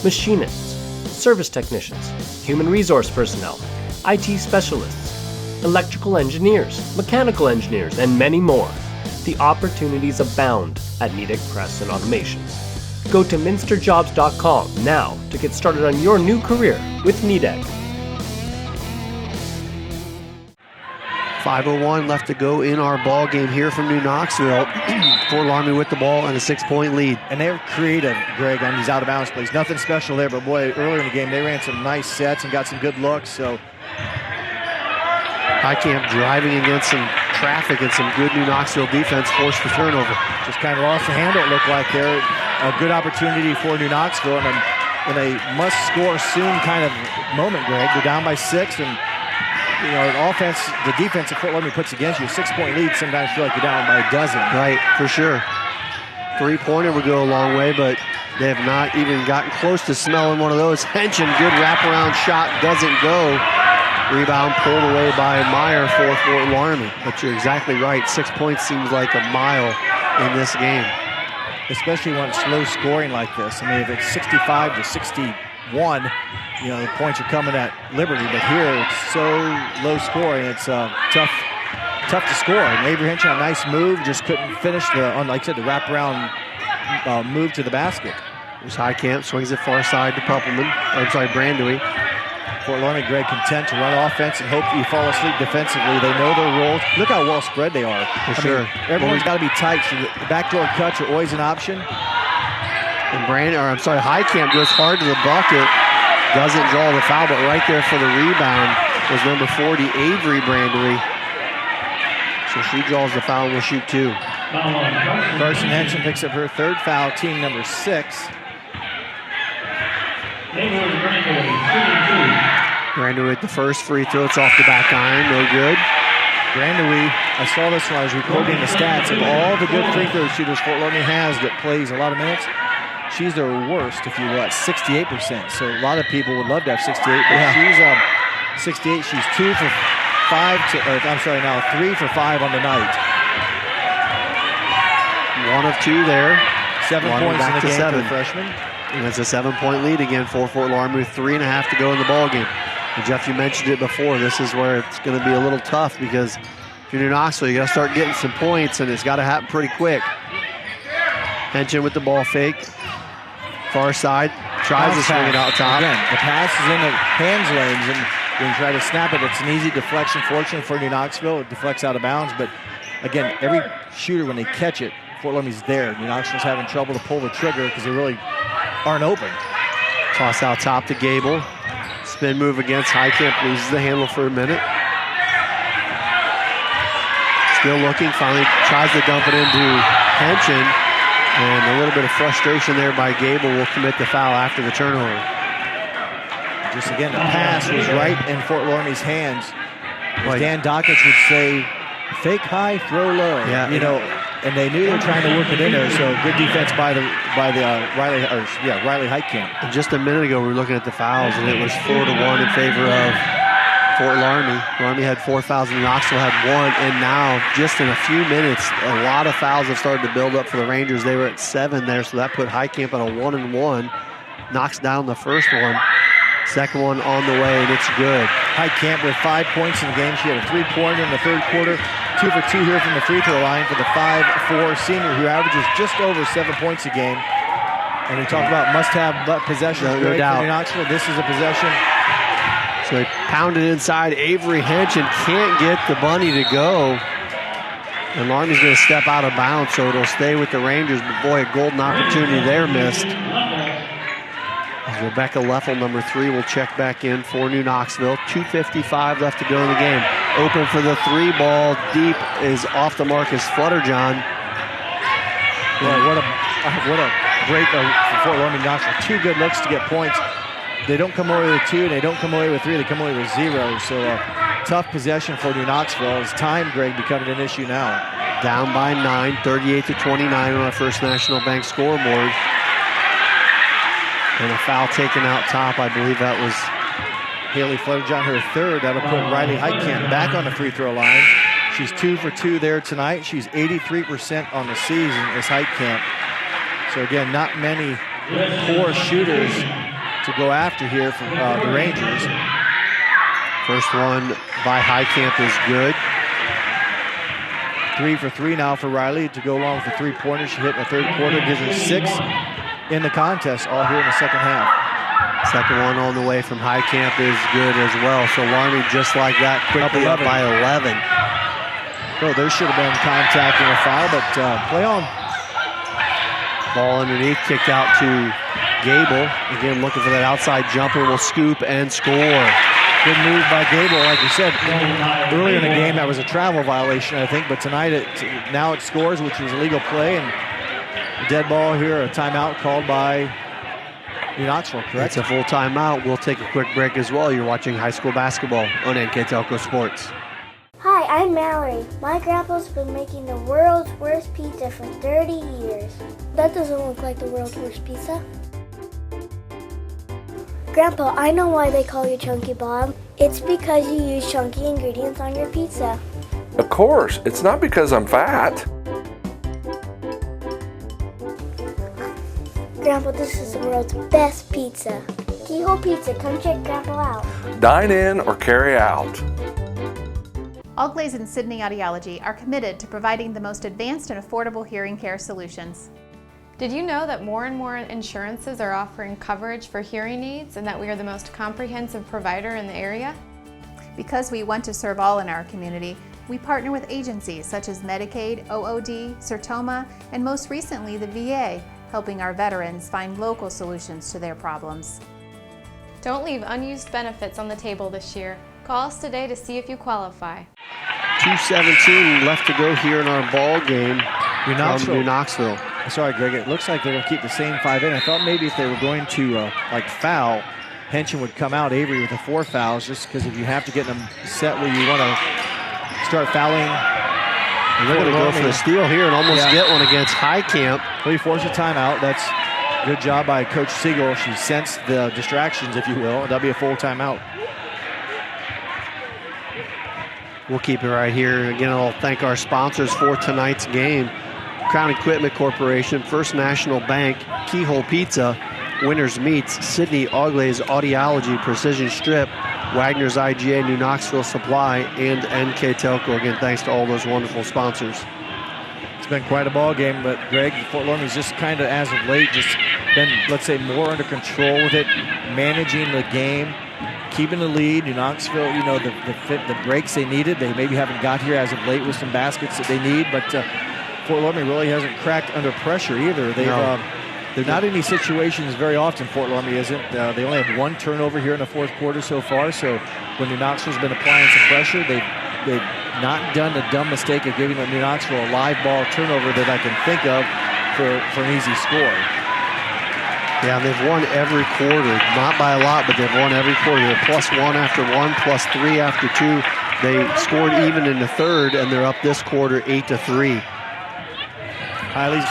Machinists, service technicians, human resource personnel, IT specialists, electrical engineers, mechanical engineers, and many more. The opportunities abound at Nidec Press and Automation. Go to minsterjobs.com now to get started on your new career with Nidec. 5:01 left to go in our ball game here from New Knoxville. Fort Loramie with the ball and a 6-point lead. And they're creative, Greg, on these out-of-bounds plays. Nothing special there, but boy, earlier in the game, they ran some nice sets and got some good looks. So Heitkamp driving against some traffic and some good New Knoxville defense, forced the turnover. Just kind of lost the handle, it looked like there. A good opportunity for New Knoxville and in a must-score-soon kind of moment, Greg. They're down by 6, and an offense, the defense that Fort Loramie puts against you, a 6-point lead, sometimes feel like you're down by a dozen. Right, for sure. 3-pointer would go a long way, but they have not even gotten close to smelling one of those. Henshin, good wraparound shot, doesn't go. Rebound pulled away by Meyer for Fort Loramie. But you're exactly right. 6 points seems like a mile in this game. Especially when it's low scoring like this. I mean, if it's 65 to 61, you know, the points are coming at Liberty. But here it's so low scoring, it's tough to score. And Avery Henson, a nice move, just couldn't finish like I said, the wraparound move to the basket. There's Highcamp, swings it far side to Brandewey. Fort Loramie, Greg, content to run offense and hope that you fall asleep defensively. They know their roles. Look how well spread they are. For sure. Everyone's got to be tight, so the backdoor cuts are always an option. And Highcamp goes hard to the bucket. Doesn't draw the foul, but right there for the rebound was number 40, Avery Brandewey. So she draws the foul and will shoot 2. Carson Henson picks up her 3rd foul, team number 6. Brandewey with the first free throw. It's off the back iron. No good. Brandewey, I saw this when I was recording the stats of all the good free throw shooters Fort Loramie has that plays a lot of minutes. She's their worst, if you will, at 68%. So a lot of people would love to have 68, but she's 68. She's 3 for 5 on the night. 1 of 2 there. 7 points in the game for the freshman. And it's a 7-point lead again for Fort Loramie with 3.5 to go in the ball game. And Jeff, you mentioned it before. This is where it's going to be a little tough because if you're New Knoxville, you got to start getting some points, and it's got to happen pretty quick. Henson with the ball fake. Far side, tries to swing it out top. Again, the pass is in the hands lanes, and when you try to snap it, it's an easy deflection. Fortunately for New Knoxville, it deflects out of bounds. But again, every shooter, when they catch it, Fort Loramie's there. New Knoxville's having trouble to pull the trigger because they really aren't open. Toss out top to Gable. Spin move against Highcamp, loses the handle for a minute. Still looking, finally tries to dump it into Henson. And a little bit of frustration there by Gable will commit the foul after the turnover. Just again, the pass was right in Fort Loramie's hands. As Dan Dockich would say, fake high, throw low. Yeah, you know, and they knew they were trying to work it in there. So good defense by the Riley Highcamp. And just a minute ago, we were looking at the fouls, and it was 4-1 in favor of Fort Loramie. Loramie had 4 fouls, and Knoxville had 1. And now, just in a few minutes, a lot of fouls have started to build up for the Rangers. They were at 7 there, so that put Highcamp at a 1-1. Knocks down the first one. Second one on the way, and it's good. Highcamp with 5 points in the game. She had a 3-pointer in the 3rd quarter. 2 for 2 here from the free throw line for the 5'4" senior who averages just over 7 points a game. And we talk about must-have possessions. No doubt. For Knoxville, this is a possession. So they pounded inside. Avery Henson can't get the bunny to go. And Loramie's going to step out of bounds, so it'll stay with the Rangers. But boy, a golden opportunity there missed. Rebecca Leffel, number 3, will check back in for New Knoxville. 2:55 left to go in the game. Open for the 3 ball. Deep is off the mark is Flutterjohn. Boy, what a break for Fort Loramie Knoxville. 2 good looks to get points. They don't come away with 2, and they don't come away with 3. They come away with 0. So a tough possession for New Knoxville. As time, Greg, becoming an issue now. Down by 9, 38-29 on our First National Bank scoreboard. And a foul taken out top. I believe that was Haley Flutterjohn, her 3rd. That'll put Riley Highcamp back on the free throw line. She's 2 for 2 there tonight. She's 83% on the season as Highcamp. So again, not many poor shooters to go after here from the Rangers. First one by Highcamp is good. 3 for 3 now for Riley to go along with the 3-pointer. She hit in the 3rd quarter, gives her 6 in the contest, all here in the 2nd half. Second one on the way from Highcamp is good as well. So Loramie just like that, quickly up by 11. Oh, there should have been contact and a foul, but play on. Ball underneath, kicked out to Gable. Again, looking for that outside jumper, will scoop and score. Good move by Gable. Like you said, earlier in the game, that was a travel violation, I think, but tonight, now it scores, which was a legal play, and a dead ball here, a timeout called by New Knoxville, correct? It's a full timeout. We'll take a quick break as well. You're watching high school basketball on NKTelco Sports. Hi, I'm Mallory. My grandpa's been making the world's worst pizza for 30 years. That doesn't look like the world's worst pizza. Grandpa, I know why they call you Chunky Bob. It's because you use chunky ingredients on your pizza. Of course, it's not because I'm fat. Grandpa, this is the world's best pizza. Keyhole Pizza, come check Grandpa out. Dine in or carry out. Allglaze and Sydney Audiology are committed to providing the most advanced and affordable hearing care solutions. Did you know that more and more insurances are offering coverage for hearing needs and that we are the most comprehensive provider in the area? Because we want to serve all in our community, we partner with agencies such as Medicaid, OOD, Sertoma, and most recently the VA, helping our veterans find local solutions to their problems. Don't leave unused benefits on the table this year. Call us today to see if you qualify. 2:17 left to go here in our ball game from New Knoxville. Sorry, Greg. It looks like they're going to keep the same 5 in. I thought maybe if they were going to foul, Henson would come out, Avery, with the 4 fouls, just because if you have to get them set where you want to start fouling. They're going to go for the steal here and almost get one against Highcamp. Well, he forced a timeout. That's good job by Coach Siegel. She sensed the distractions, if you will. That'll be a full timeout. We'll keep it right here. Again, I'll thank our sponsors for tonight's game. Crown Equipment Corporation, First National Bank, Keyhole Pizza, Winners Meats, Sydney Allglaze Audiology, Precision Strip, Wagner's IGA, New Knoxville Supply, and NKTelco. Again, thanks to all those wonderful sponsors. It's been quite a ball game, but Greg, Fort Loramie's just kind of, as of late, just been, let's say, more under control with it, managing the game, keeping the lead. New Knoxville, you know, the breaks they needed, they maybe haven't got here as of late with some baskets that they need, but Fort Loramie really hasn't cracked under pressure either. They're not in these situations very often, Fort Loramie isn't. They only have 1 turnover here in the 4th quarter so far, so when New Knoxville's been applying some pressure, they've not done the dumb mistake of giving New Knoxville a live ball turnover that I can think of for an easy score. Yeah, they've won every quarter, not by a lot, but they've won every quarter. They're +1 after 1, +3 after 2. They scored even in the 3rd, and they're up this quarter 8-3. Riley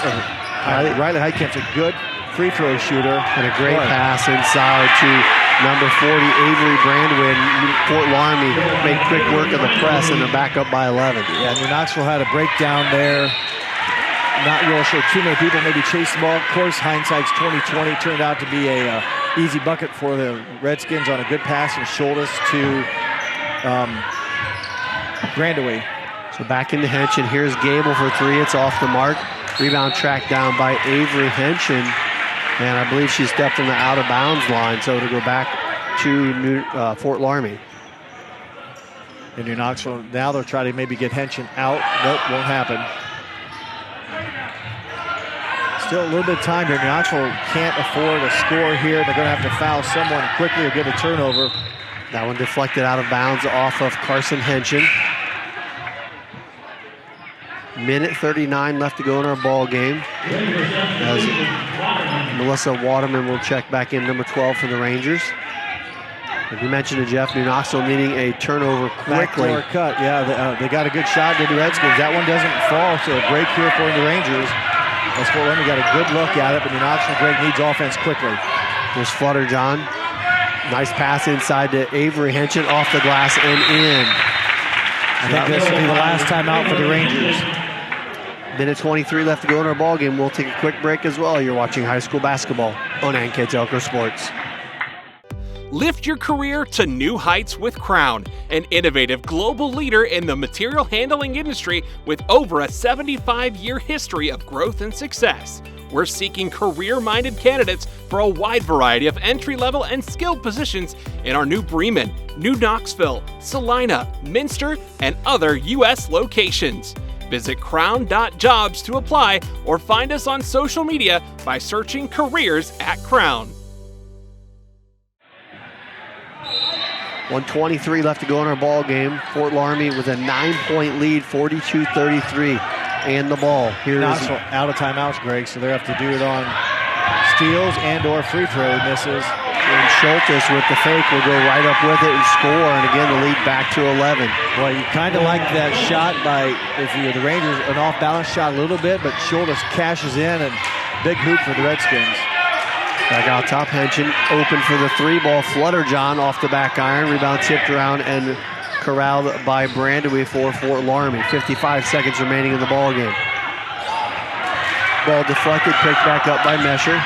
Heitkamp's a good free throw shooter. And a great pass inside to number 40, Avery Brandwin. Fort Loramie made quick work of the press, and they're back up by 11. Yeah, New Knoxville had a breakdown there. Not real sure too many people maybe chased the ball. Of course, hindsight's 20/20. Turned out to be a easy bucket for the Redskins on a good pass from Schultes to Brandaway. So back into Henson. Here's Gable for 3. It's off the mark. Rebound tracked down by Avery Henson. And I believe she stepped on the out-of-bounds line, so to go back to Fort Loramie. And New Knoxville, now they'll try to maybe get Henson out. Nope, won't happen. Still a little bit of time here. New Knoxville can't afford a score here. They're going to have to foul someone quickly or get a turnover. That one deflected out of bounds off of Carson Henson. Minute 39 left to go in our ball game. As Melissa Waterman will check back in, number 12 for the Rangers. As you mentioned to Jeff, New Knoxville needing a turnover quickly. Backdoor cut, yeah, they got a good shot to the Redskins. That one doesn't fall, so a break here for the Rangers. As Fort Loramie got a good look at it, but New Knoxville, Greg, needs offense quickly. There's Flutter John. Nice pass inside to Avery Henson, off the glass and in. I think this will be the last time out for the Rangers. Minute 23 left to go in our ball game. We'll take a quick break as well. You're watching high school basketball on NKTelco Sports. Lift your career to new heights with Crown, an innovative global leader in the material handling industry with over a 75-year history of growth and success. We're seeking career-minded candidates for a wide variety of entry-level and skilled positions in our new Bremen, New Knoxville, Salina, Minster, and other U.S. locations. Visit crown.jobs to apply or find us on social media by searching Careers at Crown. 1:23 left to go in our ball game. Fort Loramie with a 9-point lead, 42-33. And the ball. Here's Knoxville out of timeouts, Greg, so they have to do it on steals and or free throw misses. And Schultes with the fake will go right up with it and score. And again, the lead back to 11. Well, you kind of like that shot by the Rangers, an off-balance shot a little bit, but Schultes cashes in and big hoop for the Redskins. Back out top, Henson open for the three ball. Flutterjohn off the back iron. Rebound tipped around and corralled by Brandewee for Fort Loramie. 55 seconds remaining in the ball game. Ball deflected, picked back up by Mesher.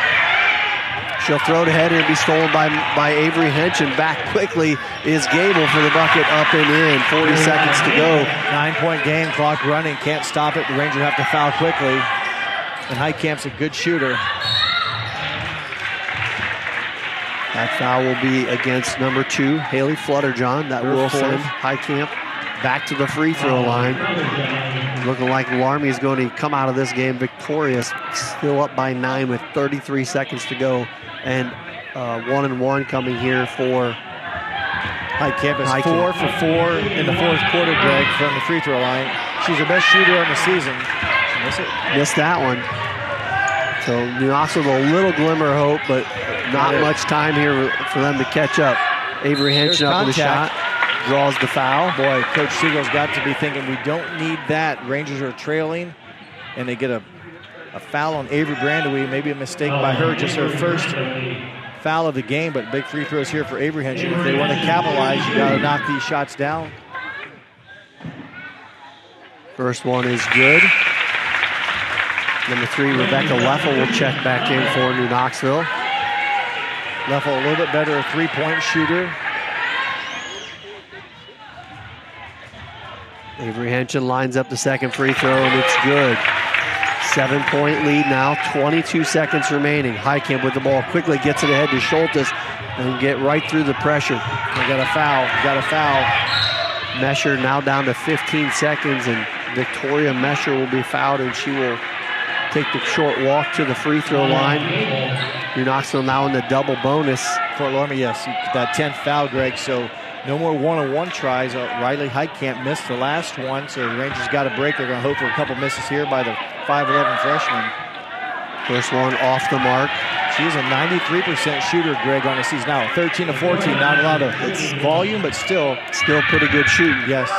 She'll throw it ahead and it'll be stolen by Avery Henson. Back quickly is Gable for the bucket, up and in. 40 seconds to go. 9-point game, clock running, can't stop it. The Rangers have to foul quickly. And Heitkamp's a good shooter. That foul will be against number 2, Haley Flutterjohn. That will send Heitkamp back to the free throw line. Looking like Loramie is going to come out of this game victorious. Still up by 9 with 33 seconds to go. And 1-and-1 coming here for Heitkamp. Is 4 for 4 in the fourth quarter, Greg, from the free throw line. She's the best shooter on the season. Missed that one. So New Knoxville with a little glimmer of hope, but not much time here for them to catch up. Avery Henson up with a shot. Draws the foul. Boy, Coach Siegel's got to be thinking we don't need that. Rangers are trailing, and they get a foul on Avery Brandewee. Maybe a mistake by her, just her first foul of the game, but big free throws here for Avery Henson. If they want to capitalize, you got to knock these shots down. First one is good. Number 3, Rebecca Leffel will check back in for New Knoxville. Leffel a little bit better, a three-point shooter. Avery Henson lines up the second free throw, and it's good. 7-point lead now, 22 seconds remaining. Heitkamp with the ball, quickly gets it ahead to Schultes and get right through the pressure. They got a foul. Mesher now down to 15 seconds, and Victoria Mesher will be fouled, and she will take the short walk to the free throw line. New Knoxville now in the double bonus. Fort Loramie, yes, that 10th foul, Greg, so no more one-on-one tries. Riley Heitkamp missed the last one, so the Rangers got a break. They're going to hope for a couple misses here by the 5'11 freshman. First one off the mark. She's a 93% shooter, Greg, on the season now. 13 to 14, not a lot of volume, but still pretty good shooting. Yes.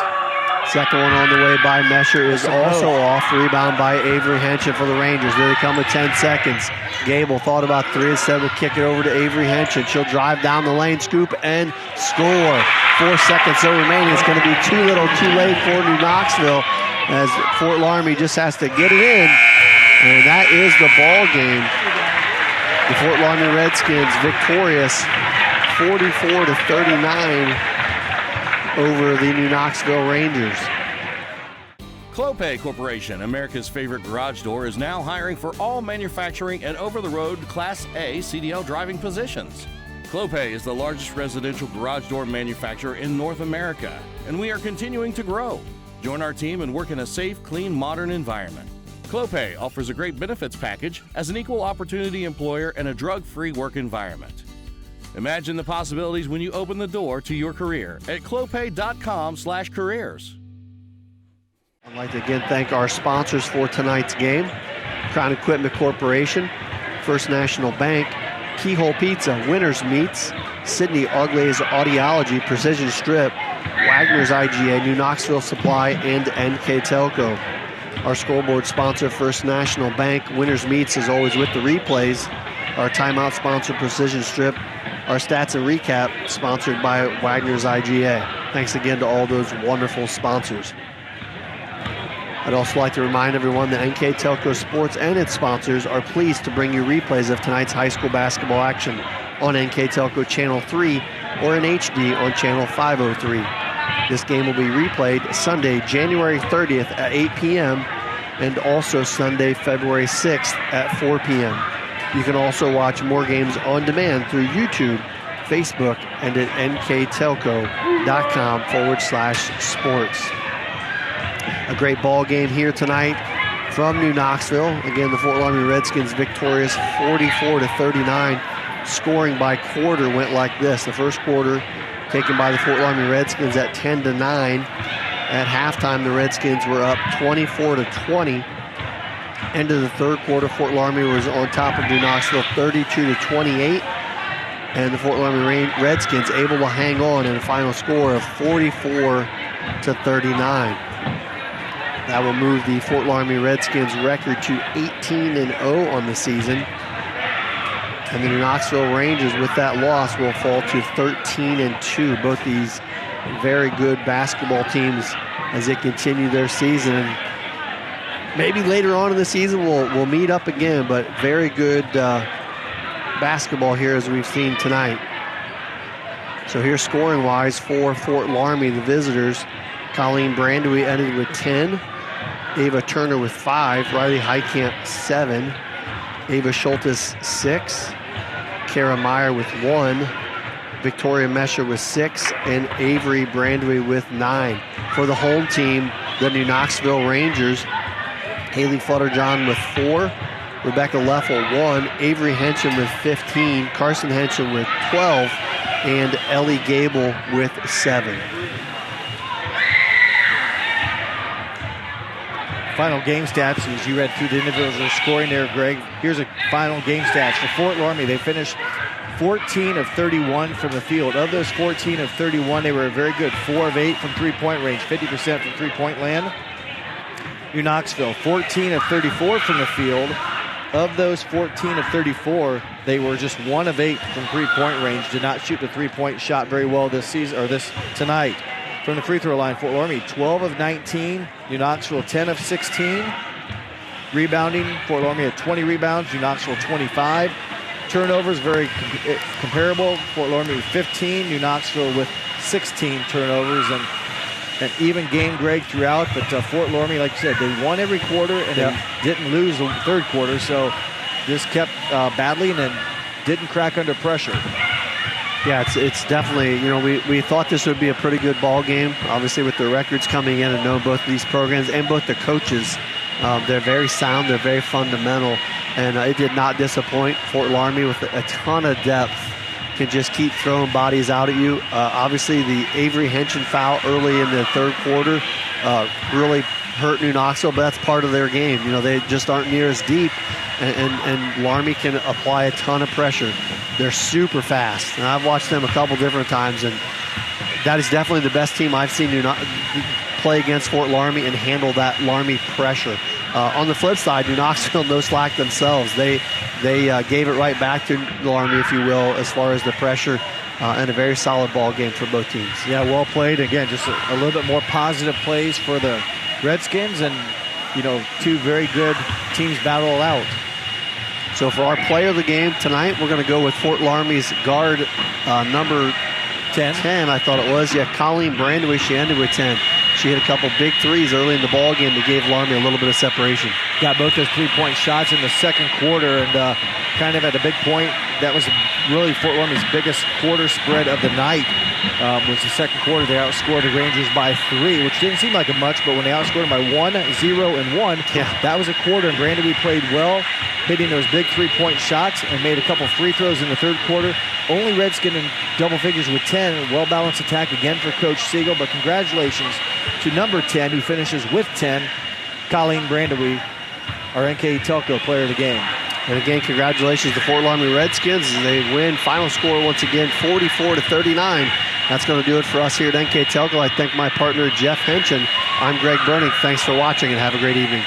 Second one on the way by Mesher is also off. Rebound by Avery Henson for the Rangers. There they come with 10 seconds. Gable thought about 3 instead, will kick it over to Avery Henson. She'll drive down the lane, scoop, and score. 4 seconds so remaining. It's going to be too little, too late for New Knoxville, as Fort Loramie just has to get it in. And that is the ball game. The Fort Loramie Redskins victorious 44 to 39 over the New Knoxville Rangers. Clopay Corporation, America's favorite garage door, is now hiring for all manufacturing and over-the-road Class A CDL driving positions. Clopay is the largest residential garage door manufacturer in North America, and we are continuing to grow. Join our team and work in a safe, clean, modern environment. Clopay offers a great benefits package as an equal opportunity employer and a drug-free work environment. Imagine the possibilities when you open the door to your career at clopay.com/careers. I'd like to again thank our sponsors for tonight's game. Crown Equipment Corporation, First National Bank, Keyhole Pizza, Winners Meats, Sydney Auglai's Audiology, Precision Strip, Wagner's IGA, New Knoxville Supply, and NKTelco. Our scoreboard sponsor, First National Bank. Winners Meats is always with the replays. Our timeout sponsor, Precision Strip. Our stats and recap sponsored by Wagner's IGA. Thanks again to all those wonderful sponsors. I'd also like to remind everyone that NKTelco Sports and its sponsors are pleased to bring you replays of tonight's high school basketball action on NKTelco Channel 3 or in HD on Channel 503. This game will be replayed Sunday, January 30th at 8 p.m. and also Sunday, February 6th at 4 p.m. You can also watch more games on demand through YouTube, Facebook, and at nktelco.com/sports. A great ball game here tonight from New Knoxville. Again, the Fort Loramie Redskins victorious 44 to 39. Scoring by quarter went like this. The first quarter taken by the Fort Loramie Redskins at 10 to 9. At halftime, the Redskins were up 24 to 20. End of the third quarter, Fort Loramie was on top of New Knoxville 32 to 28. And the Fort Loramie Redskins able to hang on in a final score of 44 to 39. That will move the Fort Loramie Redskins record to 18-0 on the season. And the New Knoxville Rangers, with that loss, will fall to 13-2. Both these very good basketball teams as they continue their season. And maybe later on in the season we'll meet up again, but very good basketball here as we've seen tonight. So here scoring-wise for Fort Loramie, the visitors, Colleen Brandewy ended with 10, Ava Turner with 5, Riley Heitkamp 7, Ava Schultes 6, Kara Meyer with 1, Victoria Mesher with 6, and Avery Brandewy with 9. For the home team, the New Knoxville Rangers, Haley Flutterjohn with 4, Rebecca Leffel 1, Avery Hensham with 15, Carson Hensham with 12, and Ellie Gable with 7. Final game stats, as you read through the individual scoring there, Greg. Here's a final game stats for Fort Loramie. They finished 14 of 31 from the field. Of those 14 of 31, they were very good. 4 of 8 from three-point range, 50% from three-point land. New Knoxville, 14 of 34 from the field. Of those 14 of 34, they were just 1 of 8 from three-point range. Did not shoot the three-point shot very well this season, or this tonight. From the free throw line, Fort Loramie 12 of 19, New Knoxville 10 of 16. Rebounding, Fort Loramie had 20 rebounds, New Knoxville 25. Turnovers, very comparable. Fort Loramie with 15, New Knoxville with 16 turnovers, and an even game, Greg, throughout. But Fort Loramie, like you said, they won every quarter and they didn't lose the third quarter, so just kept battling and didn't crack under pressure. Yeah, it's definitely, we thought this would be a pretty good ball game. Obviously, with the records coming in and knowing both of these programs and both the coaches, they're very sound, they're very fundamental, and it did not disappoint. Fort Loramie, with a ton of depth, can just keep throwing bodies out at you. Obviously, the Avery Hensham foul early in the third quarter really hurt New Knoxville, but that's part of their game. They just aren't near as deep, and Loramie can apply a ton of pressure. They're super fast, and I've watched them a couple different times, and that is definitely the best team I've seen play against Fort Loramie and handle that Loramie pressure. On the flip side, New Knoxville no slack themselves. They gave it right back to Loramie, if you will, as far as the pressure, and a very solid ball game for both teams. Yeah, well played. Again, just a little bit more positive plays for the Redskins, and two very good teams battle it out. So for our player of the game tonight, we're going to go with Fort Loramie's guard, number 10, I thought it was. Yeah, Colleen Brandewy, she ended with 10. She hit a couple big threes early in the ball game that gave Loramie a little bit of separation. Got both those three-point shots in the second quarter, and kind of at a big point. That was really Fort Loramie's biggest quarter spread of the night. Was the second quarter. They outscored the Rangers by 3, which didn't seem like a much, but when they outscored them by 1, 0, and 1, that was a quarter, and Brandewy played well, hitting those big three-point shots and made a couple free throws in the third quarter. Only Redskin in double figures with 10. Well-balanced attack again for Coach Siegel, but congratulations to number 10, who finishes with 10, Colleen Brandewy, our NKTelco player of the game. And again, congratulations to Fort Loramie Redskins as they win. Final score once again, 44-39. That's going to do it for us here at NKTelco. I thank my partner, Jeff Henson. I'm Greg Berning. Thanks for watching and have a great evening.